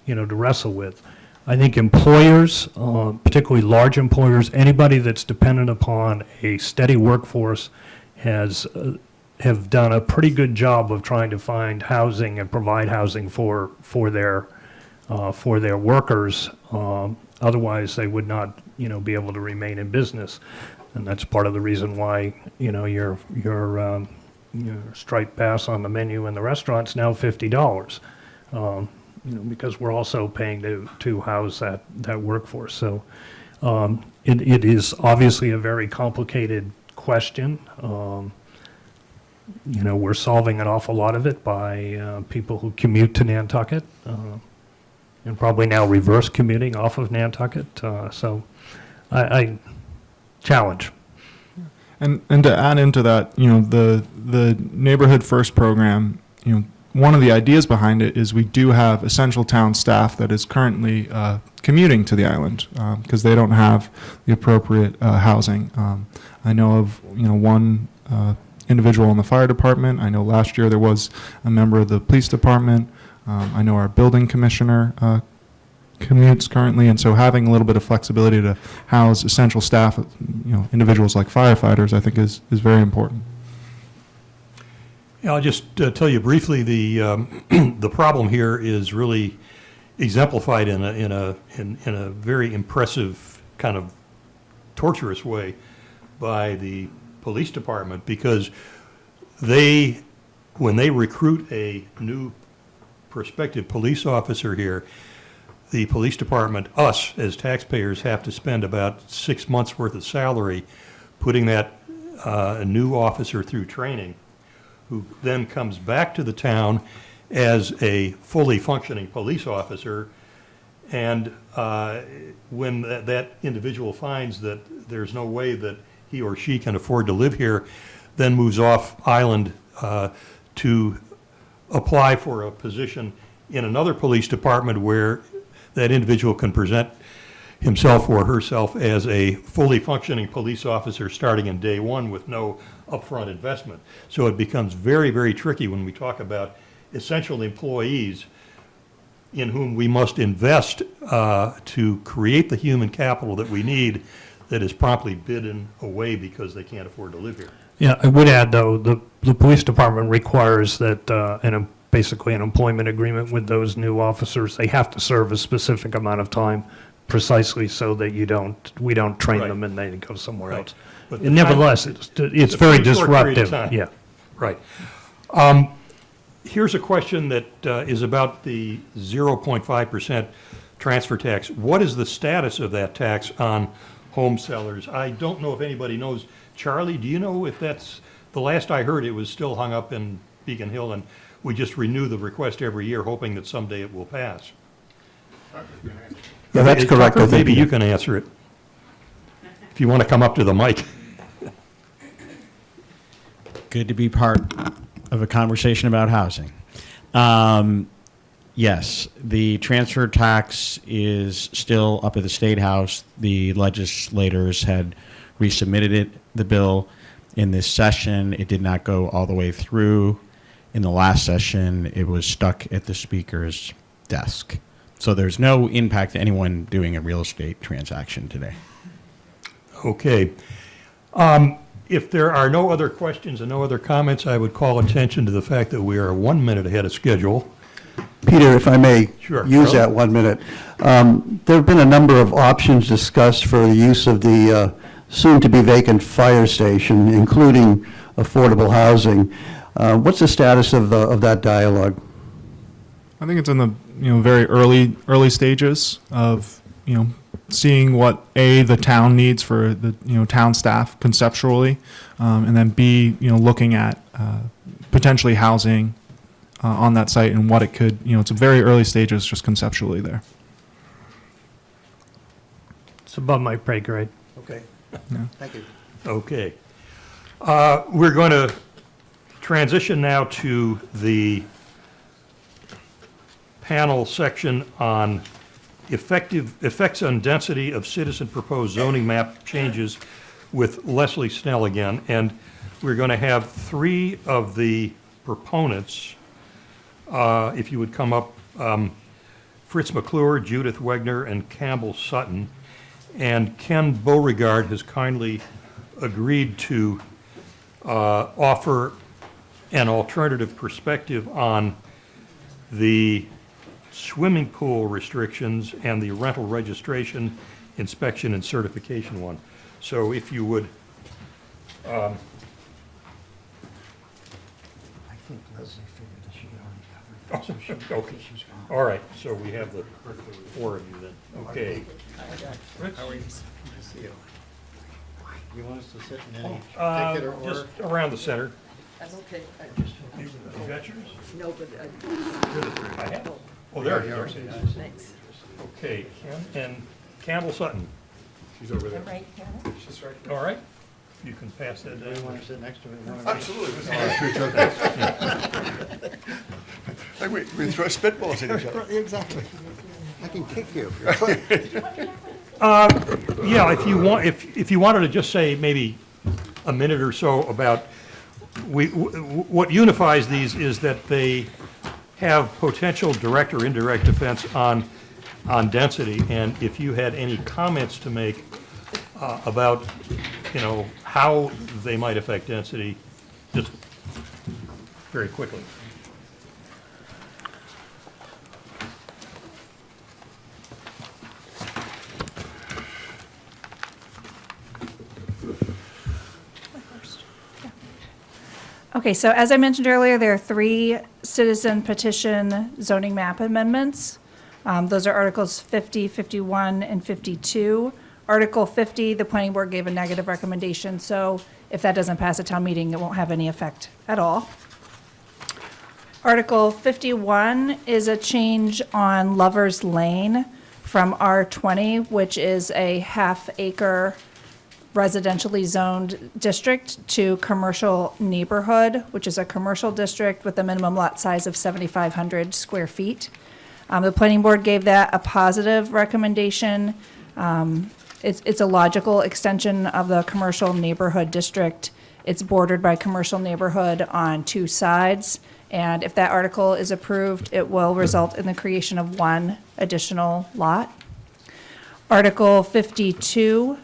wrestle with. I think employers, particularly large employers, anybody that's dependent upon a steady workforce have done a pretty good job of trying to find housing and provide housing for their workers. Otherwise, they would not, be able to remain in business, and that's part of the reason why, your striped bass on the menu in the restaurant's now $50. Because we're also paying to house that workforce. So it is obviously a very complicated question. We're solving an awful lot of it by people who commute to Nantucket. And probably now reverse commuting off of Nantucket. So I challenge. And to add into that, the Neighborhood First program, one of the ideas behind it is we do have essential town staff that is currently commuting to the island because they don't have the appropriate housing. I know of one individual in the fire department. I know last year there was a member of the police department. I know our building commissioner commutes currently, and so having a little bit of flexibility to house essential staff, individuals like firefighters, I think is very important. Yeah, I'll just tell you briefly, the problem here is really exemplified in a very impressive, kind of torturous way by the police department, because when they recruit a new prospective police officer here, the police department, us as taxpayers, have to spend about 6 months' worth of salary putting that new officer through training, who then comes back to the town as a fully functioning police officer. And when that individual finds that there's no way that he or she can afford to live here, then moves off island to apply for a position in another police department where that individual can present himself or herself as a fully functioning police officer starting in day one with no upfront investment. So it becomes very, very tricky when we talk about essential employees in whom we must invest to create the human capital that we need, that is promptly bidden away because they can't afford to live here. Yeah, I would add, though, the police department requires that basically an employment agreement with those new officers. They have to serve a specific amount of time, precisely so that we don't train Right. them and they go somewhere Right. else. But And nevertheless, it's a very pretty short period of disruptive. time. Yeah. Right. Here's a question that is about the 0.5% transfer tax. What is the status of that tax on home sellers? I don't know if anybody knows. Charlie, do you know if that's, the last I heard, it was still hung up in Beacon Hill, and we just renew the request every year, hoping that someday it will pass? Yeah, that's correct. Tucker, I think. maybe you can answer it, if you want to come up to the mic. Good to be part of a conversation about housing. Yes, the transfer tax is still up at the State House. The legislators had resubmitted the bill in this session. It did not go all the way through. In the last session, it was stuck at the Speaker's desk. So there's no impact to anyone doing a real estate transaction today. Okay. If there are no other questions and no other comments, I would call attention to the fact that we are 1 minute ahead of schedule. Peter, if I may Sure, use Charlie. that 1 minute. There have been a number of options discussed for the use of the soon-to-be vacant fire station, including affordable housing. What's the status of that dialogue? I think it's in the very early stages of seeing what the town needs for the town staff conceptually, and then looking at potentially housing on that site and what it could. It's a very early stages just conceptually there. It's above my pay grade. Okay. Yeah. Thank you. Okay. We're going to transition now to the panel section on effects on density of citizen proposed zoning map changes with Leslie Snell again. And we're going to have three of the proponents, if you would come up, Fritz McClure, Judith Wegner, and Campbell Sutton. And Ken Beauregard has kindly agreed to offer an alternative perspective on the swimming pool restrictions and the rental registration, inspection, and certification one. So if you would, I think Leslie figured that she already covered. okay, all right, so we have the four of you then, okay. You want us to sit in any particular order? Just around the center. I'm okay. You got yours? No, but, I have. Oh, there you are. thanks. Okay, Ken and Campbell Sutton. She's over there. Right, Karen? All right. If you can pass that Do you down. want to sit next to it? Absolutely. Like we throw spitballs at each other. Exactly. I can kick you. Yeah, if you wanted to just say maybe a minute or so about, what unifies these is that they have potential direct or indirect effects on density, and if you had any comments to make about, how they might affect density, just very quickly. Okay, so as I mentioned earlier, there are 3 citizen petition zoning map amendments. Those are Articles 50, 51, and 52. Article 50, the planning board gave a negative recommendation, so if that doesn't pass at town meeting, it won't have any effect at all. Article 51 is a change on Lover's Lane from R20, which is a half-acre residentially zoned district, to commercial neighborhood, which is a commercial district with a minimum lot size of 7,500 square feet. The planning board gave that a positive recommendation. It's a logical extension of the commercial neighborhood district. It's bordered by commercial neighborhood on 2 sides, and if that article is approved, it will result in the creation of 1 additional lot. Article 52,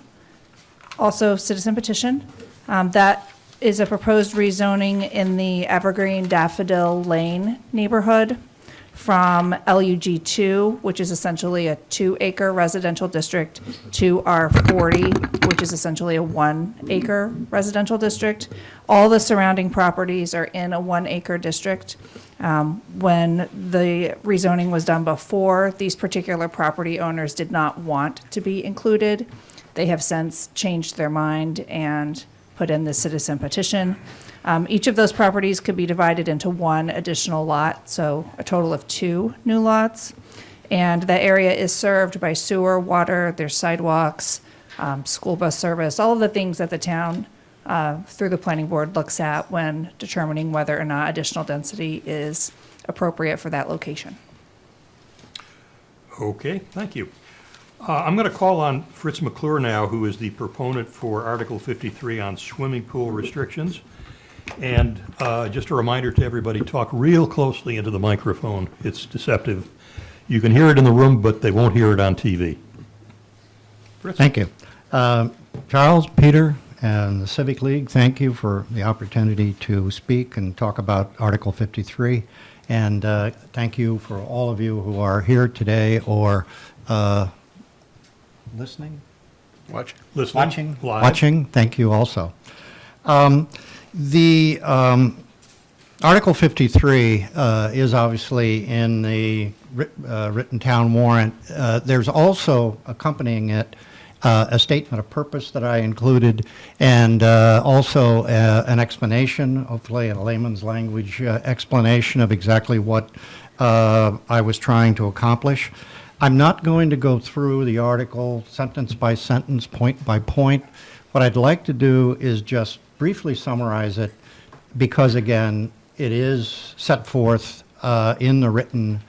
also citizen petition. That is a proposed rezoning in the Evergreen Daffodil Lane neighborhood from LUG2, which is essentially a 2-acre residential district, to R40, which is essentially a 1-acre residential district. All the surrounding properties are in a 1-acre district. When the rezoning was done before, these particular property owners did not want to be included. They have since changed their mind and put in the citizen petition. Each of those properties could be divided into 1 additional lot, so a total of 2 new lots. And that area is served by sewer, water, there's sidewalks, school bus service, all of the things that the town, through the planning board, looks at when determining whether or not additional density is appropriate for that location. Okay, thank you. I'm going to call on Fritz McClure now, who is the proponent for Article 53 on swimming pool restrictions. And just a reminder to everybody, talk real closely into the microphone. It's deceptive. You can hear it in the room, but they won't hear it on TV. Fritz? Thank you. Charles, Peter, and the Civic League, thank you for the opportunity to speak and talk about Article 53. And thank you for all of you who are here today or listening? Listening? Watching? Live. Watching, thank you also. The Article 53 is obviously in the written town warrant. There's also accompanying it a statement of purpose that I included, and also an explanation, hopefully in a layman's language explanation of exactly what I was trying to accomplish. I'm not going to go through the article sentence by sentence, point by point. What I'd like to do is just briefly summarize it, because again, it is set forth in the written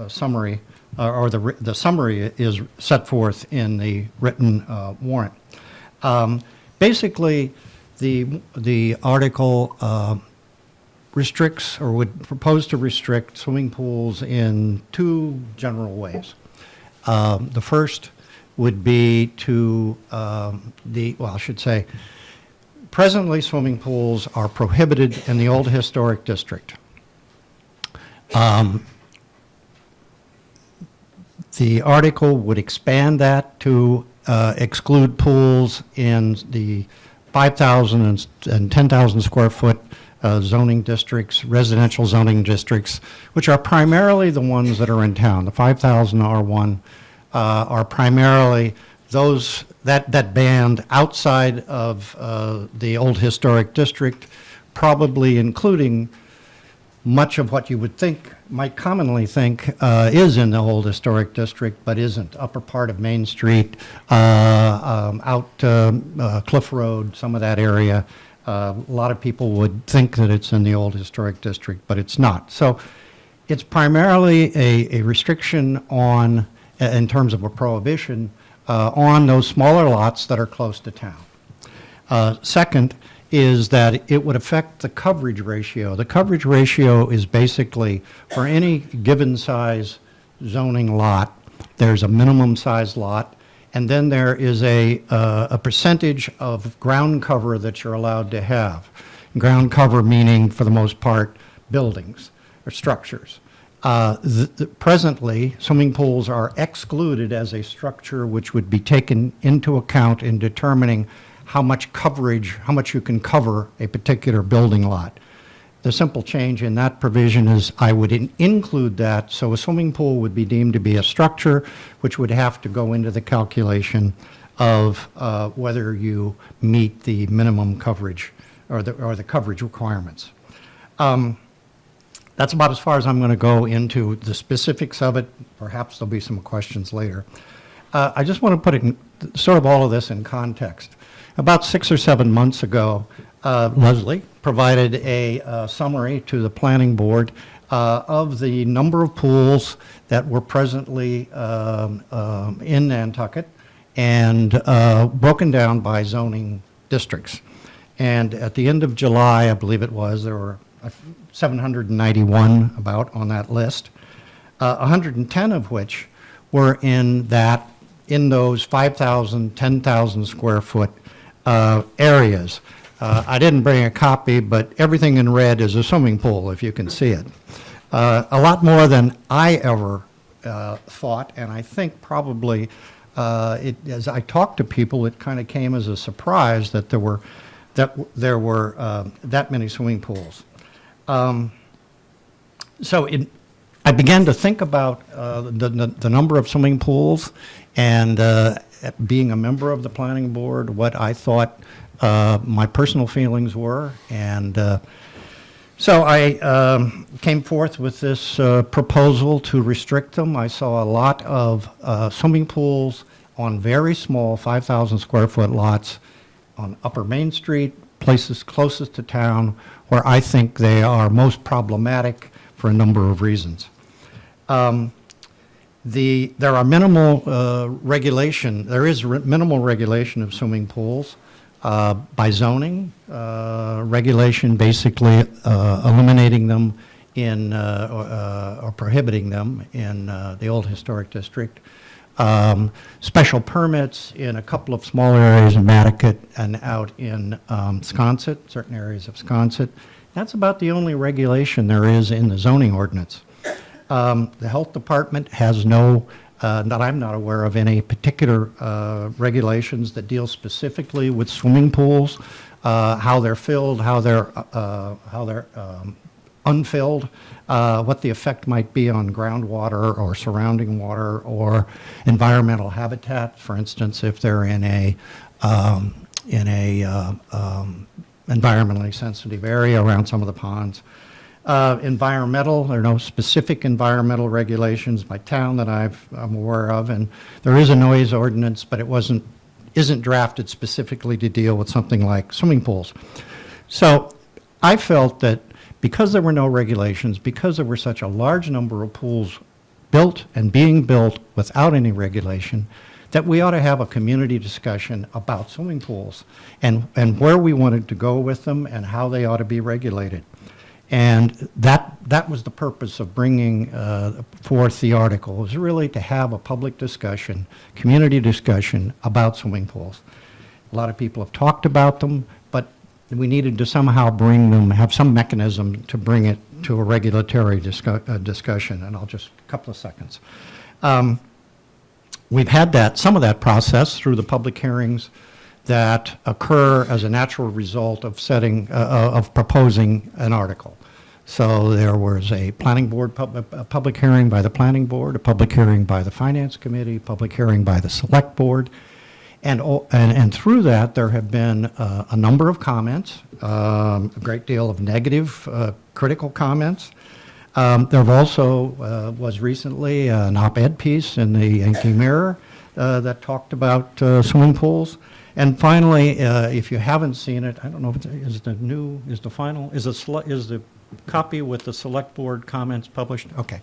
summary, or the summary is set forth in the written warrant. Basically, the article restricts, or would propose to restrict, swimming pools in 2 general ways. The first would be to I should say, presently swimming pools are prohibited in the old historic district. The article would expand that to exclude pools in the 5,000 and 10,000 square foot zoning districts, residential zoning districts, which are primarily the ones that are in town. The 5,000 R1 are primarily those, that band outside of the old historic district, probably including much of what you would think, might commonly think, is in the old historic district, but isn't. Upper part of Main Street, out Cliff Road, some of that area. A lot of people would think that it's in the old historic district, but it's not. So it's primarily a restriction on, in terms of a prohibition, on those smaller lots that are close to town. Second is that it would affect the coverage ratio. The coverage ratio is basically for any given size zoning lot, there's a minimum size lot, and then there is a percentage of ground cover that you're allowed to have. Ground cover meaning, for the most part, buildings or structures. Presently, swimming pools are excluded as a structure which would be taken into account in determining how much coverage, how much you can cover a particular building lot. The simple change in that provision is I would include that, so a swimming pool would be deemed to be a structure which would have to go into the calculation of whether you meet the minimum coverage or the coverage requirements. That's about as far as I'm going to go into the specifics of it. Perhaps there'll be some questions later. I just want to put it in, sort of all of this in context. About 6 or 7 months ago, Leslie provided a summary to the planning board of the number of pools that were presently in Nantucket and broken down by zoning districts. And at the end of July, I believe it was, there were 791 about on that list, 110 of which were in those 5,000, 10,000 square foot areas. I didn't bring a copy, but everything in red is a swimming pool, if you can see it. A lot more than I ever thought, and I think probably, as I talked to people, it kind of came as a surprise that there were that many swimming pools. So I began to think about the number of swimming pools and being a member of the planning board, what I thought my personal feelings were. And so I came forth with this proposal to restrict them. I saw a lot of swimming pools on very small 5,000 square foot lots on Upper Main Street, places closest to town, where I think they are most problematic for a number of reasons. There are minimal regulation. There is minimal regulation of swimming pools by zoning. Regulation basically eliminating them in or prohibiting them in the old historic district. Special permits in a couple of small areas in Nantucket and out in Sconset, certain areas of Sconset. That's about the only regulation there is in the zoning ordinance. The health department has no, that I'm not aware of, any particular regulations that deal specifically with swimming pools, how they're filled, how they're unfilled, what the effect might be on groundwater or surrounding water or environmental habitat. For instance, if they're in a environmentally sensitive area around some of the ponds. Environmental, there are no specific environmental regulations by town that I'm aware of, and there is a noise ordinance, but it isn't drafted specifically to deal with something like swimming pools. So I felt that because there were no regulations, because there were such a large number of pools built and being built without any regulation, that we ought to have a community discussion about swimming pools and where we wanted to go with them and how they ought to be regulated. And that was the purpose of bringing forth the article, was really to have a public discussion, community discussion about swimming pools. A lot of people have talked about them, but we needed to somehow bring them, have some mechanism to bring it to a regulatory discussion, and I'll just, a couple of seconds. We've had some of that process through the public hearings that occur as a natural result of of proposing an article. So there was a planning board, a public hearing by the planning board, a public hearing by the finance committee, public hearing by the select board, And through that, there have been a number of comments, a great deal of negative, critical comments. There have also was recently an op-ed piece in the Yankee Mirror that talked about swimming pools. And finally, if you haven't seen it, I don't know if is the copy with the select board comments published? Okay.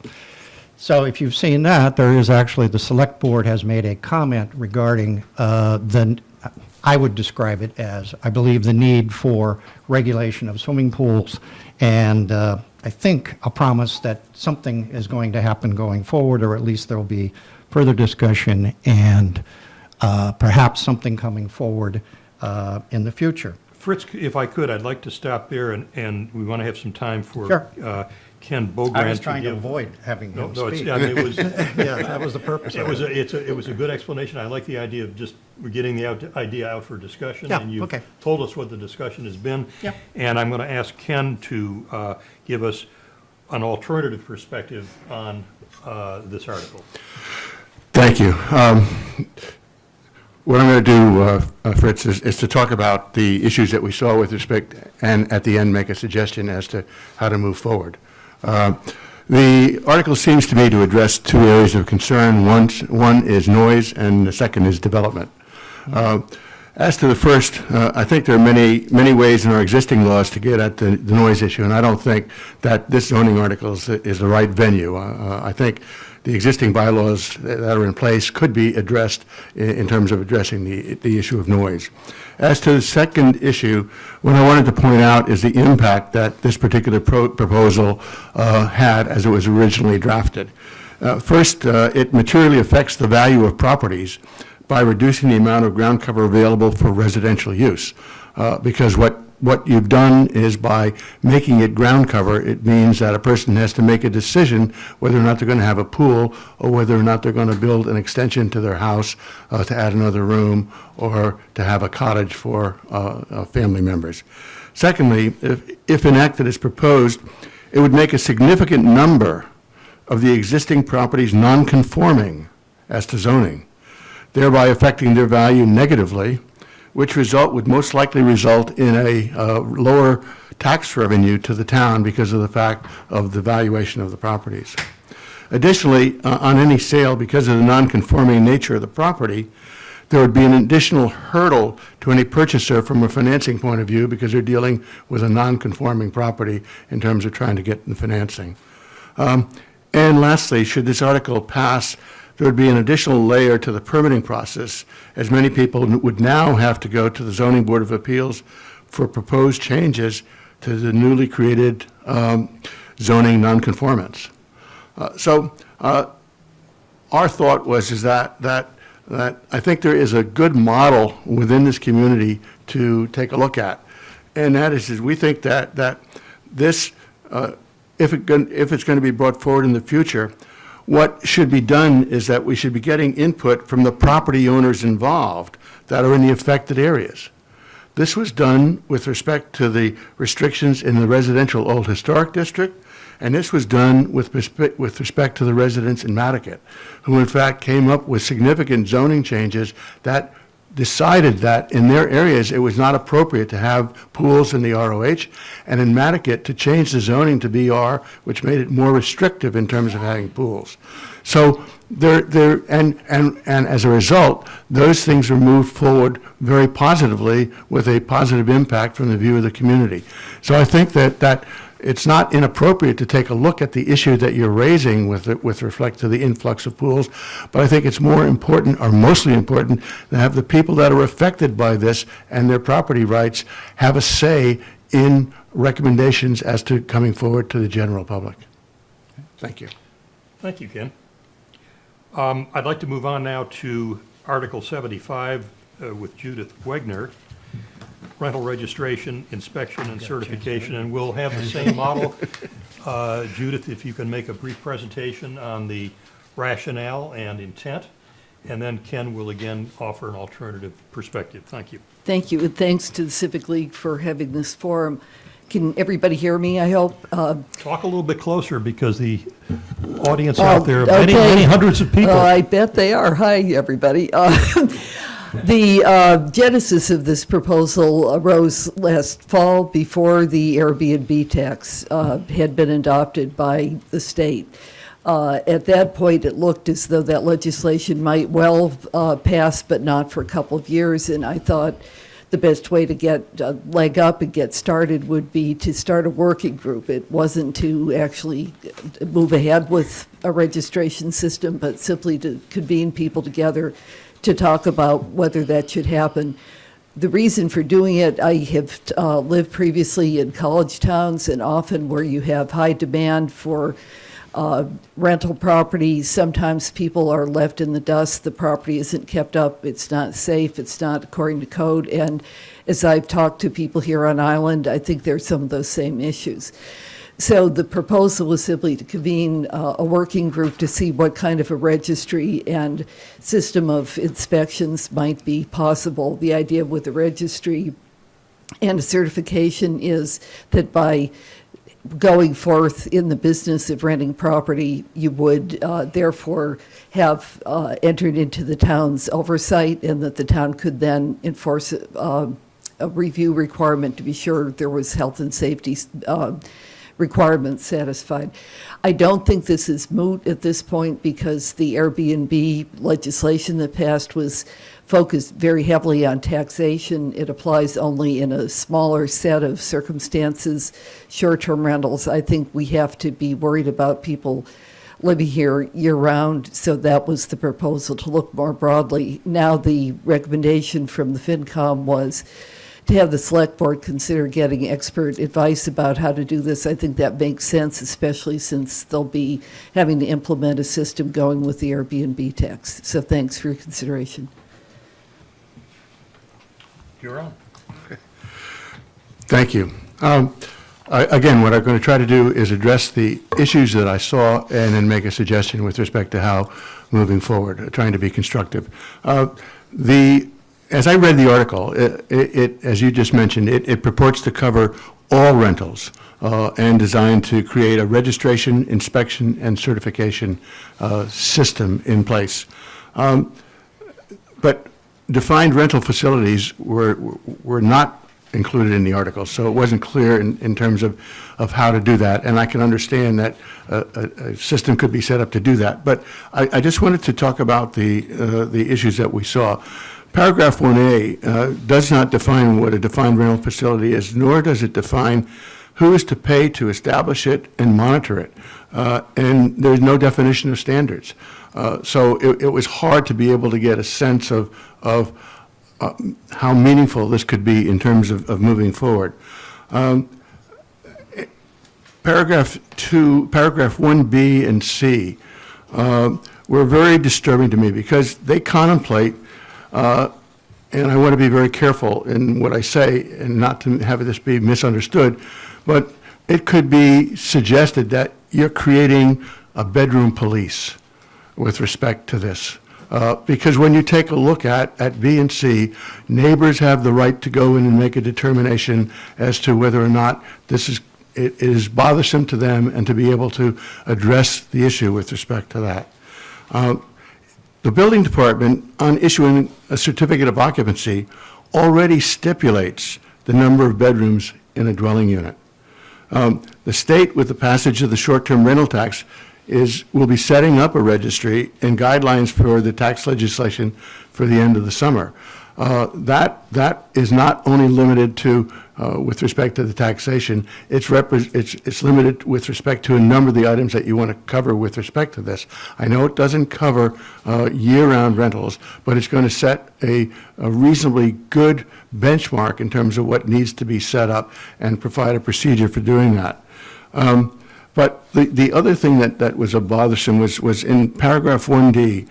So if you've seen that, there is actually, the select board has made a comment regarding I would describe it as, I believe, the need for regulation of swimming pools, and I think a promise that something is going to happen going forward, or at least there will be further discussion and perhaps something coming forward in the future. Fritz, if I could, I'd like to stop there, and we want to have some time for Sure. Ken Bogrand. I was trying to avoid having him No, it's, speak. I mean, it was, Yeah, that was the purpose it of was, it. it was a good explanation. I like the idea of just, we're getting the idea out for discussion. Yeah, And you've okay. told us what the discussion has been. Yeah. And I'm going to ask Ken to give us an alternative perspective on this article. Thank you. What I'm going to do, Fritz, is to talk about the issues that we saw with respect, and at the end, make a suggestion as to how to move forward. The article seems to me to address two areas of concern. One is noise, and the second is development. As to the first, I think there are many ways in our existing laws to get at the noise issue, and I don't think that this zoning article is the right venue. I think the existing bylaws that are in place could be addressed in terms of addressing the issue of noise. As to the second issue, what I wanted to point out is the impact that this particular proposal had as it was originally drafted. First, it materially affects the value of properties by reducing the amount of ground cover available for residential use. Because what you've done is, by making it ground cover, it means that a person has to make a decision whether or not they're going to have a pool, or whether or not they're going to build an extension to their house to add another room, or to have a cottage for family members. Secondly, if enacted as proposed, it would make a significant number of the existing properties non-conforming as to zoning, thereby affecting their value negatively, which would most likely result in a lower tax revenue to the town because of the fact of the valuation of the properties. Additionally, on any sale, because of the non-conforming nature of the property, there would be an additional hurdle to any purchaser from a financing point of view, because they're dealing with a non-conforming property in terms of trying to get the financing. And lastly, should this article pass, there would be an additional layer to the permitting process, as many people would now have to go to the Zoning Board of Appeals for proposed changes to the newly created zoning nonconformance. So our thought was that I think there is a good model within this community to take a look at, and that is we think that this, if it's going to be brought forward in the future, what should be done is that we should be getting input from the property owners involved that are in the affected areas. This was done with respect to the restrictions in the residential Old Historic District, and this was done with respect to the residents in Nantucket, who in fact came up with significant zoning changes that decided that in their areas it was not appropriate to have pools in the ROH, and in Nantucket to change the zoning to BR, which made it more restrictive in terms of having pools. So and as a result, those things were moved forward very positively, with a positive impact from the view of the community. So I think that it's not inappropriate to take a look at the issue that you're raising with respect to the influx of pools, but I think it's more important, or mostly important, to have the people that are affected by this and their property rights have a say in recommendations as to coming forward to the general public. Thank you. Thank you, Ken. I'd like to move on now to Article 75 with Judith Wegner, rental registration, inspection, and certification, and we'll have the same model. Judith, if you can make a brief presentation on the rationale and intent, and then Ken will again offer an alternative perspective. Thank you. Thank you, and thanks to the Civic League for having this forum. Can everybody hear me, I hope? Talk a little bit closer, because the audience out there, okay. many hundreds of people. I bet they are. Hi, everybody. The genesis of this proposal arose last fall before the Airbnb tax had been adopted by the state. At that point, it looked as though that legislation might well pass, but not for a couple of years, and I thought the best way to get a leg up and get started would be to start a working group. It wasn't to actually move ahead with a registration system, but simply to convene people together to talk about whether that should happen. The reason for doing it, I have lived previously in college towns, and often where you have high demand for rental properties, sometimes people are left in the dust, the property isn't kept up, it's not safe, it's not according to code, and as I've talked to people here on island, I think there's some of those same issues. So the proposal was simply to convene a working group to see what kind of a registry and system of inspections might be possible. The idea with the registry and a certification is that by going forth in the business of renting property, you would therefore have entered into the town's oversight, and that the town could then enforce a review requirement to be sure there was health and safety requirements satisfied. I don't think this is moot at this point because the Airbnb legislation that passed was focused very heavily on taxation. It applies only in a smaller set of circumstances. Short-term rentals, I think we have to be worried about people living here year-round, so that was the proposal, to look more broadly. Now the recommendation from the FinCom was to have the select board consider getting expert advice about how to do this. I think that makes sense, especially since they'll be having to implement a system going with the Airbnb tax. So thanks for your consideration. You're on. Thank you. Again, what I'm going to try to do is address the issues that I saw and then make a suggestion with respect to how moving forward, trying to be constructive. As I read the article, it as you just mentioned, it purports to cover all rentals and designed to create a registration, inspection, and certification system in place. But defined rental facilities were not included in the article, so it wasn't clear in terms of how to do that, and I can understand that a system could be set up to do that. But I just wanted to talk about the issues that we saw. Paragraph 1A does not define what a defined rental facility is, nor does it define who is to pay to establish it and monitor it, and there's no definition of standards. So it was hard to be able to get a sense of how meaningful this could be in terms of moving forward. Paragraph 1B and C were very disturbing to me because they contemplate, and I want to be very careful in what I say and not to have this be misunderstood, but it could be suggested that you're creating a bedroom police with respect to this. Because when you take a look at B and C, neighbors have the right to go in and make a determination as to whether or not it is bothersome to them and to be able to address the issue with respect to that. The building department, on issuing a certificate of occupancy, already stipulates the number of bedrooms in a dwelling unit. The state, with the passage of the short-term rental tax, will be setting up a registry and guidelines for the tax legislation for the end of the summer. That is not only limited to with respect to the taxation, it's limited with respect to a number of the items that you want to cover with respect to this. I know it doesn't cover year-round rentals, but it's going to set a reasonably good benchmark in terms of what needs to be set up and provide a procedure for doing that. But the other thing that was bothersome was in paragraph 1D.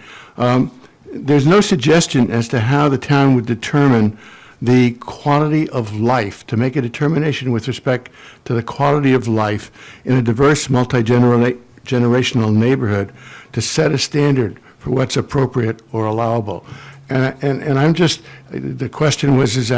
There's no suggestion as to how the town would determine the quality of life, to make a determination with respect to the quality of life in a diverse, multi-generational neighborhood, to set a standard for what's appropriate or allowable. And I'm just, the question was, is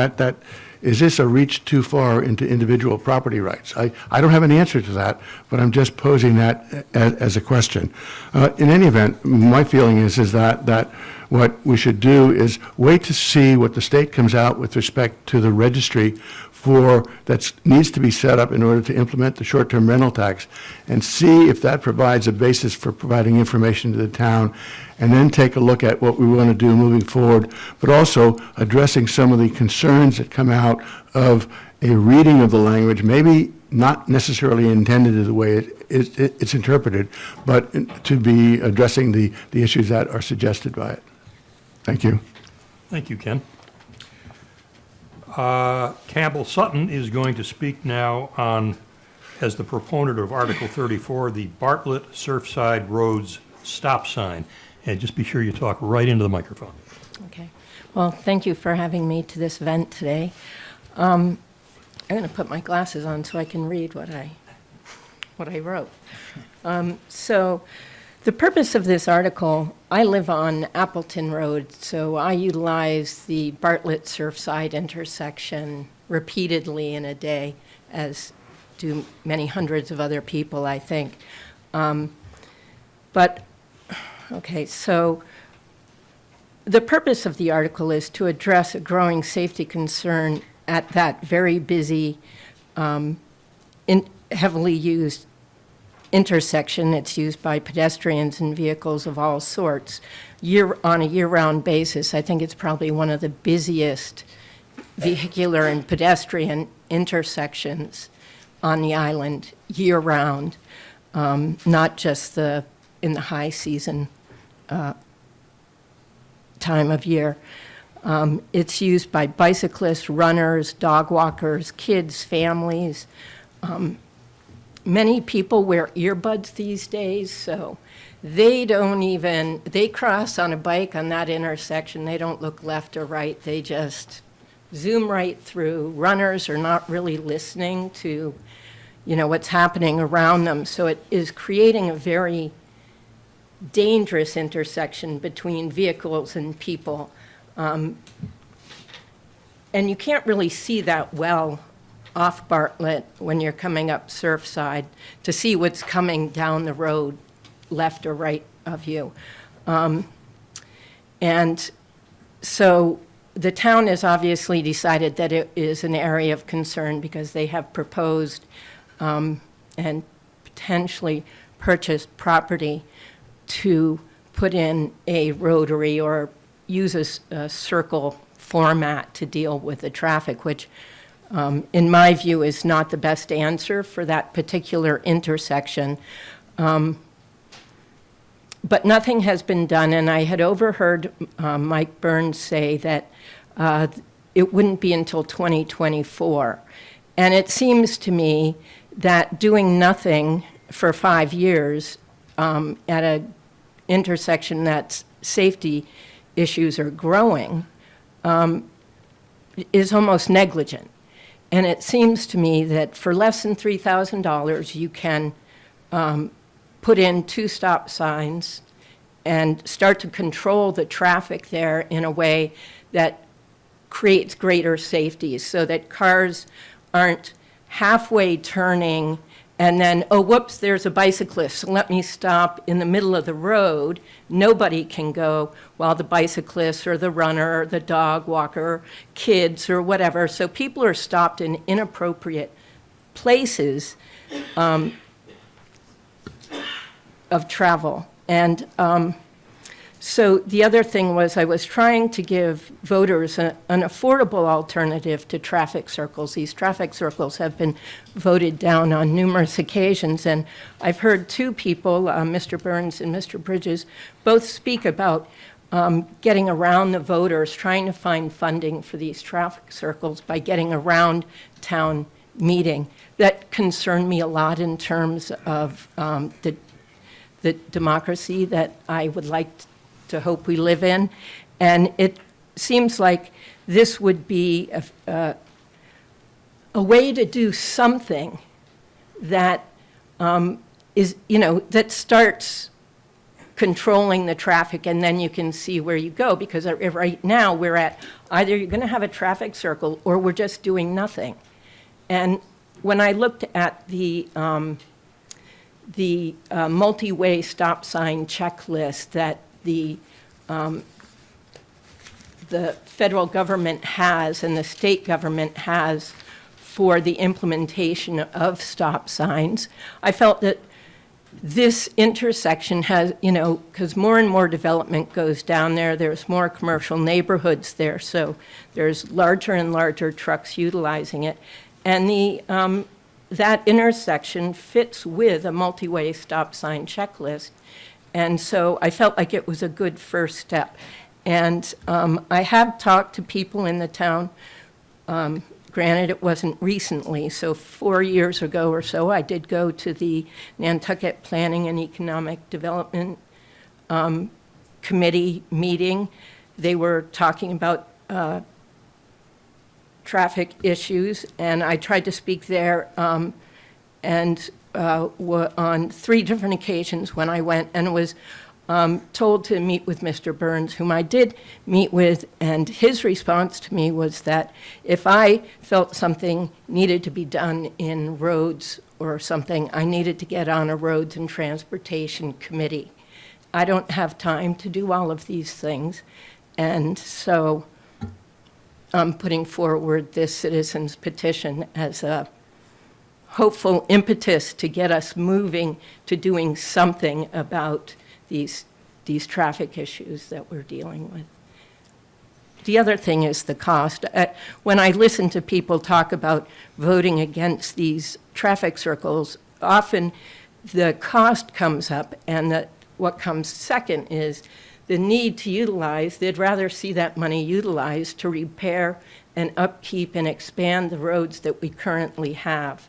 this a reach too far into individual property rights? I don't have an answer to that, but I'm just posing that as a question. In any event, my feeling is that what we should do is wait to see what the state comes out with respect to the registry that needs to be set up in order to implement the short-term rental tax, and see if that provides a basis for providing information to the town, and then take a look at what we want to do moving forward, but also addressing some of the concerns that come out of a reading of the language, maybe not necessarily intended as the way it's interpreted, but to be addressing the issues that are suggested by it. Thank you. Thank you, Ken. Campbell Sutton is going to speak now on, as the proponent of Article 34, the Bartlett Surfside Roads stop sign. And just be sure you talk right into the microphone. Okay. Well, thank you for having me to this event today. I'm going to put my glasses on so I can read what I wrote. So the purpose of this article, I live on Appleton Road, so I utilize the Bartlett Surfside intersection repeatedly in a day, as do many hundreds of other people, I think. Okay, so the purpose of the article is to address a growing safety concern at that very busy, heavily used intersection. It's used by pedestrians and vehicles of all sorts on a year-round basis. I think it's probably one of the busiest vehicular and pedestrian intersections on the island year-round, not just in the high season time of year. It's used by bicyclists, runners, dog walkers, kids, families. Many people wear earbuds these days, so they cross on a bike on that intersection. They don't look left or right. They just zoom right through. Runners are not really listening to, what's happening around them. So it is creating a very dangerous intersection between vehicles and people. And you can't really see that well off Bartlett when you're coming up Surfside to see what's coming down the road, left or right of you. And so the town has obviously decided that it is an area of concern because they have proposed and potentially purchased property to put in a rotary or use a circle format to deal with the traffic, which in my view is not the best answer for that particular intersection. But nothing has been done, and I had overheard Mike Burns say that it wouldn't be until 2024. And it seems to me that doing nothing for 5 years at an intersection that safety issues are growing is almost negligent. And it seems to me that for less than $3,000, you can put in 2 stop signs and start to control the traffic there in a way that creates greater safety so that cars aren't halfway turning and then, oh, whoops, there's a bicyclist, so let me stop in the middle of the road. Nobody can go while the bicyclist or the runner or the dog walker, kids or whatever. So people are stopped in inappropriate places of travel. And so the other thing was I was trying to give voters an affordable alternative to traffic circles. These traffic circles have been voted down on numerous occasions, and I've heard 2 people, Mr. Burns and Mr. Bridges, both speak about getting around the voters, trying to find funding for these traffic circles by getting around town meeting. That concerned me a lot in terms of the democracy that I would like to hope we live in. And it seems like this would be a way to do something that is, that starts controlling the traffic, and then you can see where you go, because right now we're at either you're going to have a traffic circle or we're just doing nothing. And when I looked at the multi-way stop sign checklist that the the federal government has and the state government has for the implementation of stop signs. I felt that this intersection has, because more and more development goes down there, there's more commercial neighborhoods there, so there's larger and larger trucks utilizing it. And that intersection fits with a multi-way stop sign checklist. And so I felt like it was a good first step. And I have talked to people in the town. Granted, it wasn't recently, so 4 years ago or so, I did go to the Nantucket Planning and Economic Development Committee meeting. They were talking about traffic issues, and I tried to speak there, and on 3 different occasions when I went, and was told to meet with Mr. Burns, whom I did meet with, and his response to me was that if I felt something needed to be done in roads or something, I needed to get on a Roads and Transportation Committee. I don't have time to do all of these things, and so I'm putting forward this citizen's petition as a hopeful impetus to get us moving to doing something about these traffic issues that we're dealing with. The other thing is the cost. When I listen to people talk about voting against these traffic circles, often the cost comes up, and what comes second is the need to utilize. They'd rather see that money utilized to repair and upkeep and expand the roads that we currently have,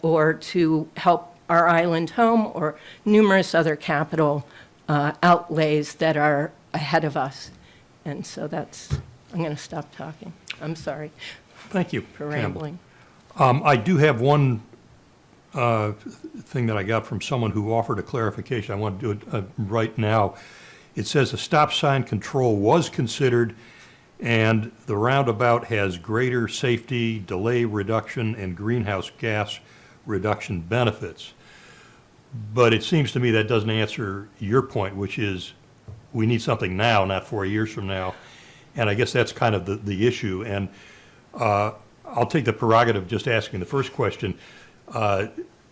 or to help our island home, or numerous other capital outlays that are ahead of us. And so I'm going to stop talking. I'm sorry Thank you, for Campbell. rambling. I do have one thing that I got from someone who offered a clarification. I want to do it right now. It says a stop sign control was considered, and the roundabout has greater safety, delay reduction, and greenhouse gas reduction benefits. But it seems to me that doesn't answer your point, which is we need something now, not 4 years from now. And I guess that's kind of the issue. And I'll take the prerogative of just asking the first question.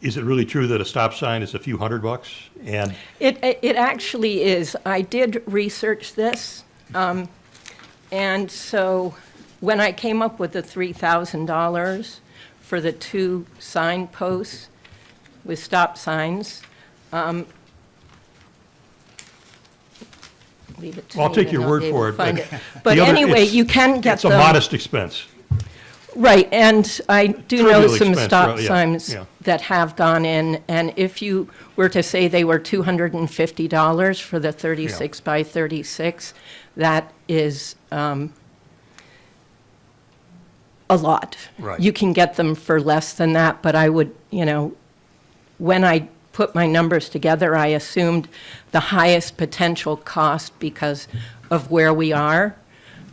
Is it really true that a stop sign is a few $100? And It actually is. I did research this. And so when I came up with the $3,000 for the 2 signposts with stop signs, leave it to me. I'll take and your I'll word be able for to it. find But But the other- anyway, it's- you can get it's a them. modest expense. Right, and I do know Trivial some expense, stop right, yeah, signs yeah. that have gone in, and if you were to say they were $250 for the 36 by 36, that is a lot. Right. You can get them for less than that, but I would, when I put my numbers together, I assumed the highest potential cost because of where we are.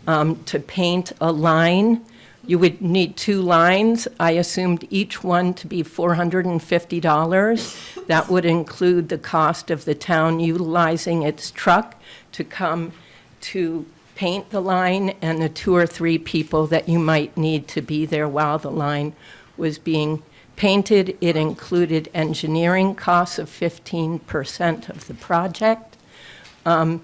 To paint a line, you would need 2 lines. I assumed each one to be $450. That would include the cost of the town utilizing its truck to come to paint the line, and the 2 or 3 people that you might need to be there while the line was being painted. It included engineering costs of 15% of the project, and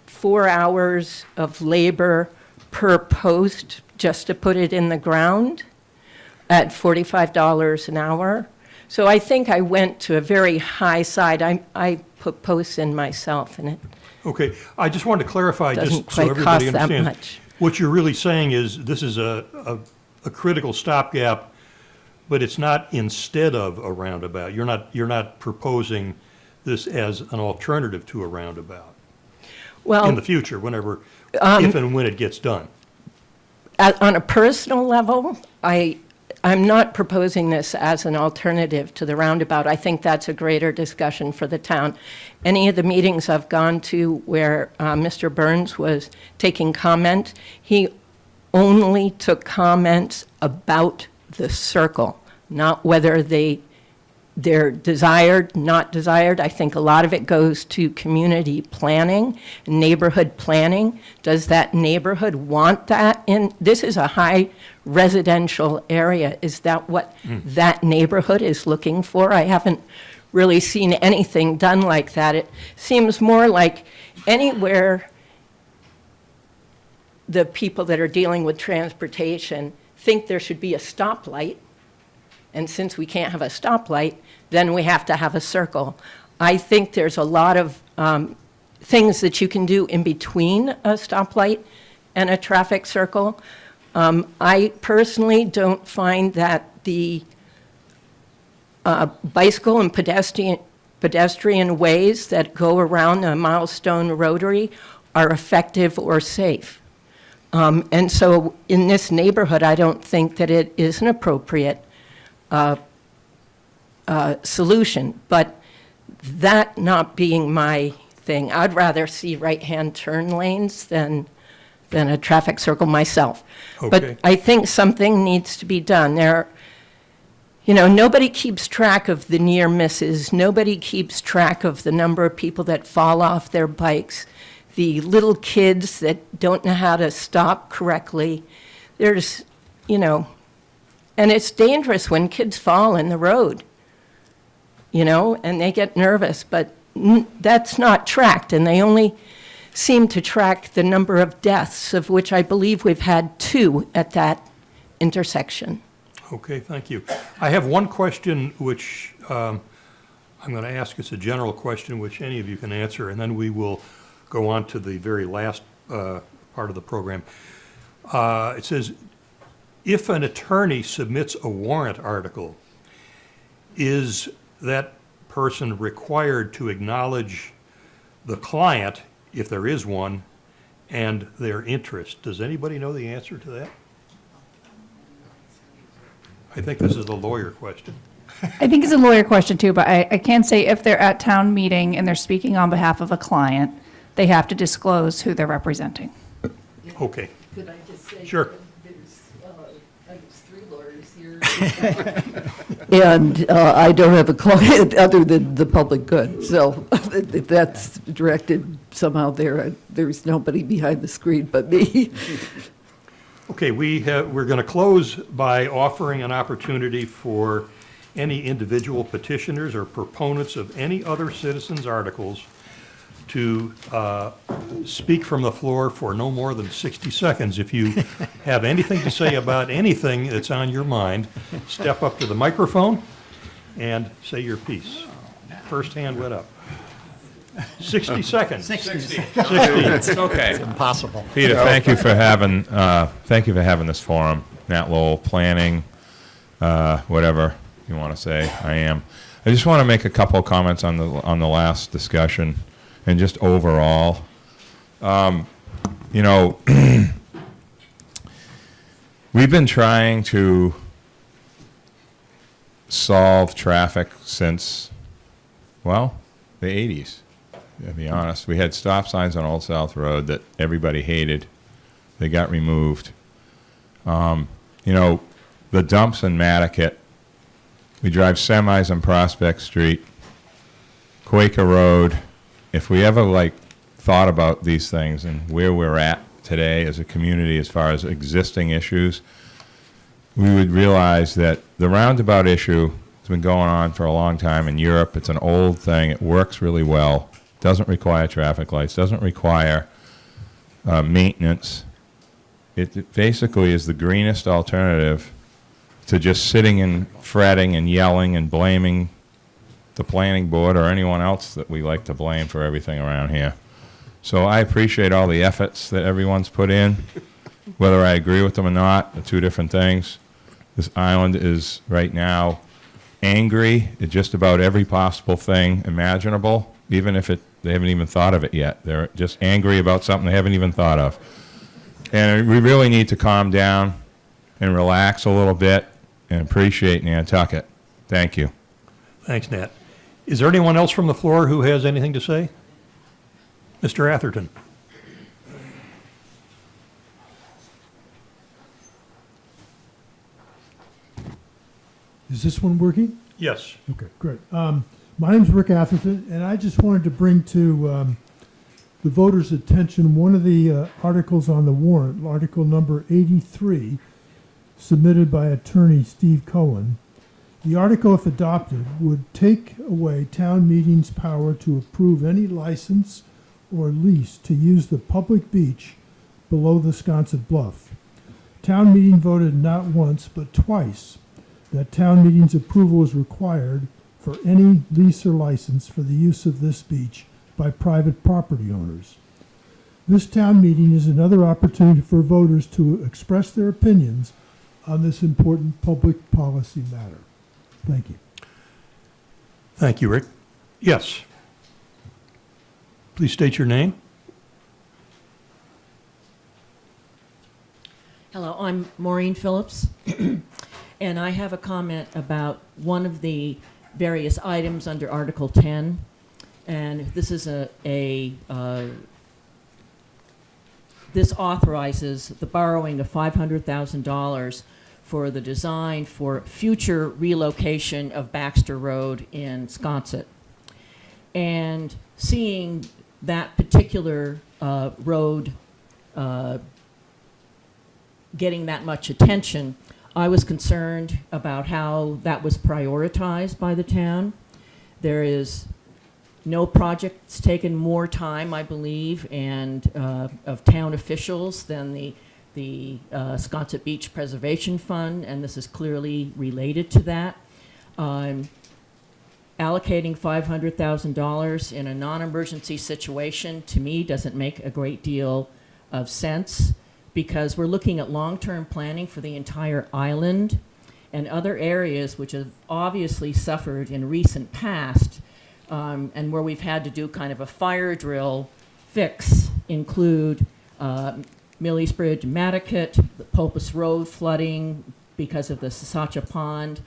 4 hours of labor per post just to put it in the ground at $45 an hour. So I think I went to a very high side. I put posts in myself, and it Okay, I just wanted to clarify, doesn't just so quite everybody cost that understands. much. What you're really saying is this is a critical stopgap, but it's not instead of a roundabout. You're not proposing this as an alternative to a roundabout Well, in the future, whenever, if and when it gets done. on a personal level, I'm not proposing this as an alternative to the roundabout. I think that's a greater discussion for the town. Any of the meetings I've gone to where Mr. Burns was taking comment, he only took comments about the circle, not whether they they're desired, not desired. I think a lot of it goes to community planning, neighborhood planning. Does that neighborhood want that in? This is a high residential area. Is that what that neighborhood is looking for? I haven't really seen anything done like that. It seems more like anywhere the people that are dealing with transportation think there should be a stoplight, and since we can't have a stoplight, then we have to have a circle. I think there's a lot of things that you can do in between a stoplight and a traffic circle. I personally don't find that the bicycle and pedestrian ways that go around a milestone rotary are effective or safe. And so in this neighborhood, I don't think that it is an appropriate solution. But that not being my thing, I'd rather see right-hand turn lanes than a traffic circle myself. Okay. But I think something needs to be done. Nobody keeps track of the near misses. Nobody keeps track of the number of people that fall off their bikes, the little kids that don't know how to stop correctly. There's, and it's dangerous when kids fall in the road, and they get nervous, but that's not tracked, and they only seem to track the number of deaths, of which I believe we've had 2 at that intersection. Okay, thank you. I have one question which I'm going to ask. It's a general question which any of you can answer, and then we will go on to the very last part of the program. It says, if an attorney submits a warrant article, is that person required to acknowledge the client, if there is one, and their interest? Does anybody know the answer to that? I think this is a lawyer question. I think it's a lawyer question too, but I can say if they're at town meeting and they're speaking on behalf of a client, they have to disclose who they're representing. Okay. Could I just say? Sure. There's 3 lawyers here. And I don't have a client other than the public good. So if that's directed somehow there, there's nobody behind the screen but me. Okay, we're going to close by offering an opportunity for any individual petitioners or proponents of any other citizens' articles to speak from the floor for no more than 60 seconds. If you have anything to say about anything that's on your mind, step up to the microphone and say your piece. First hand went up. 60 seconds. 60. It's okay. Impossible. Peter, thank you for having this forum. Nat Lowell, planning, whatever you want to say. I just want to make a couple of comments on the last discussion and just overall. We've been trying to solve traffic since, well, the 80s. To be honest, we had stop signs on Old South Road that everybody hated. They got removed. The dumps in Nantucket. We drive semis on Prospect Street, Quaker Road. If we ever thought about these things and where we're at today as a community as far as existing issues, we would realize that the roundabout issue has been going on for a long time in Europe. It's an old thing. It works really well. Doesn't require traffic lights, doesn't require maintenance. It basically is the greenest alternative to just sitting and fretting and yelling and blaming the planning board or anyone else that we like to blame for everything around here. So I appreciate all the efforts that everyone's put in. Whether I agree with them or not are 2 different things. This island is right now angry at just about every possible thing imaginable, even if they haven't even thought of it yet. They're just angry about something they haven't even thought of. And we really need to calm down and relax a little bit and appreciate Nantucket. Thank you. Thanks, Nat. Is there anyone else from the floor who has anything to say? Mr. Atherton. Is this one working? Yes. Okay, great. My name's Rick Atherton, and I just wanted to bring to the voters' attention one of the articles on the warrant, Article number 83, submitted by attorney Steve Cohen. The article, if adopted, would take away town meeting's power to approve any license or lease to use the public beach below the Sconset Bluff. Town meeting voted not once, but twice, that town meeting's approval is required for any lease or license for the use of this beach by private property owners. This town meeting is another opportunity for voters to express their opinions on this important public policy matter. Thank you. Thank you, Rick. Yes. Please state your name. Hello, I'm Maureen Phillips, and I have a comment about one of the various items under Article 10, and this is this authorizes the borrowing of $500,000 for the design for future relocation of Baxter Road in Sconset. And seeing that particular road getting that much attention, I was concerned about how that was prioritized by the town. There is no project that's taken more time, I believe, and of town officials than the Sconset Beach Preservation Fund, and this is clearly related to that. Allocating $500,000 in a non-emergency situation, to me, doesn't make a great deal of sense, because we're looking at long-term planning for the entire island, and other areas which have obviously suffered in recent past, and where we've had to do kind of a fire drill fix, include Millie's Bridge, Nantucket, the Popus Road flooding because of the Sasacha Pond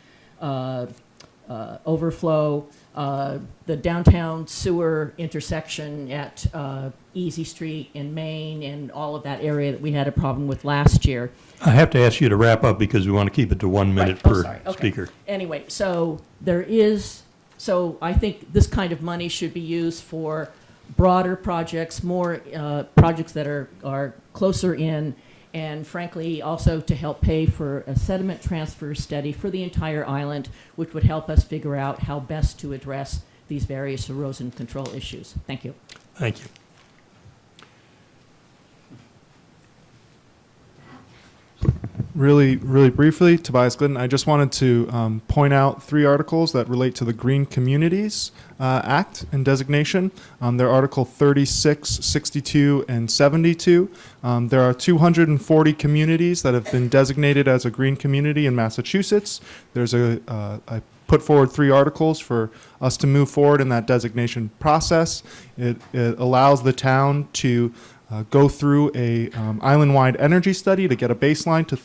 overflow, the downtown sewer intersection at Easy Street in Maine, and all of that area that we had a problem with last year. I have to ask you to wrap up because we want to keep it to 1 minute Right. Oh, per sorry. Okay. speaker. Anyway, so I think this kind of money should be used for broader projects, more projects that are closer in, and frankly, also to help pay for a sediment transfer study for the entire island, which would help us figure out how best to address these various erosion control issues. Thank you. Thank you. Really, really briefly, Tobias Glidden, I just wanted to point out 3 articles that relate to the Green Communities Act and designation. They're Article 36, 62, and 72. There are 240 communities that have been designated as a green community in Massachusetts. There's I put forward 3 articles for us to move forward in that designation process. It allows the town to go through a island-wide energy study to get a baseline to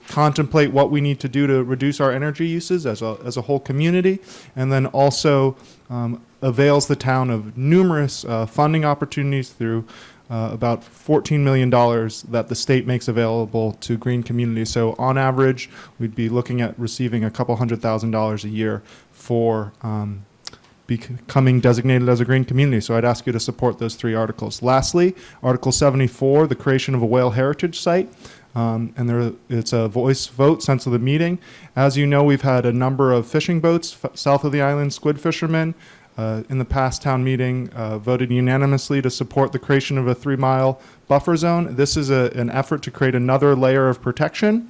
contemplate what we need to do to reduce our energy uses as a whole community, and then also avails the town of numerous funding opportunities through about $14 million that the state makes available to green communities. So on average, we'd be looking at receiving a couple $100,000 a year for becoming designated as a green community. So I'd ask you to support those 3 articles. Lastly, Article 74, the creation of a whale heritage site. It's a voice vote since the meeting. As you know, we've had a number of fishing boats south of the island, squid fishermen. In the past town meeting, voted unanimously to support the creation of a 3-mile buffer zone. This is an effort to create another layer of protection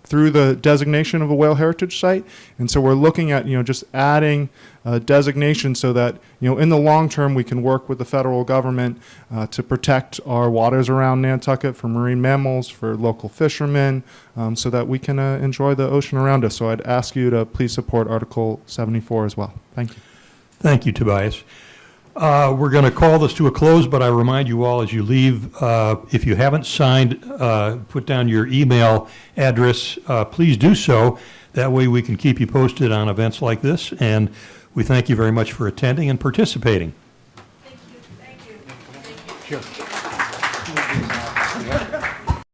through the designation of a whale heritage site. And so we're looking at, just adding designation so that, in the long term, we can work with the federal government to protect our waters around Nantucket for marine mammals, for local fishermen, so that we can enjoy the ocean around us. So I'd ask you to please support Article 74 as well. Thank you. Thank you, Tobias. We're going to call this to a close, but I remind you all as you leave, if you haven't signed, put down your email address, please do so. That way we can keep you posted on events like this, and we thank you very much for attending and participating. Thank you. Thank you. Thank you. Sure.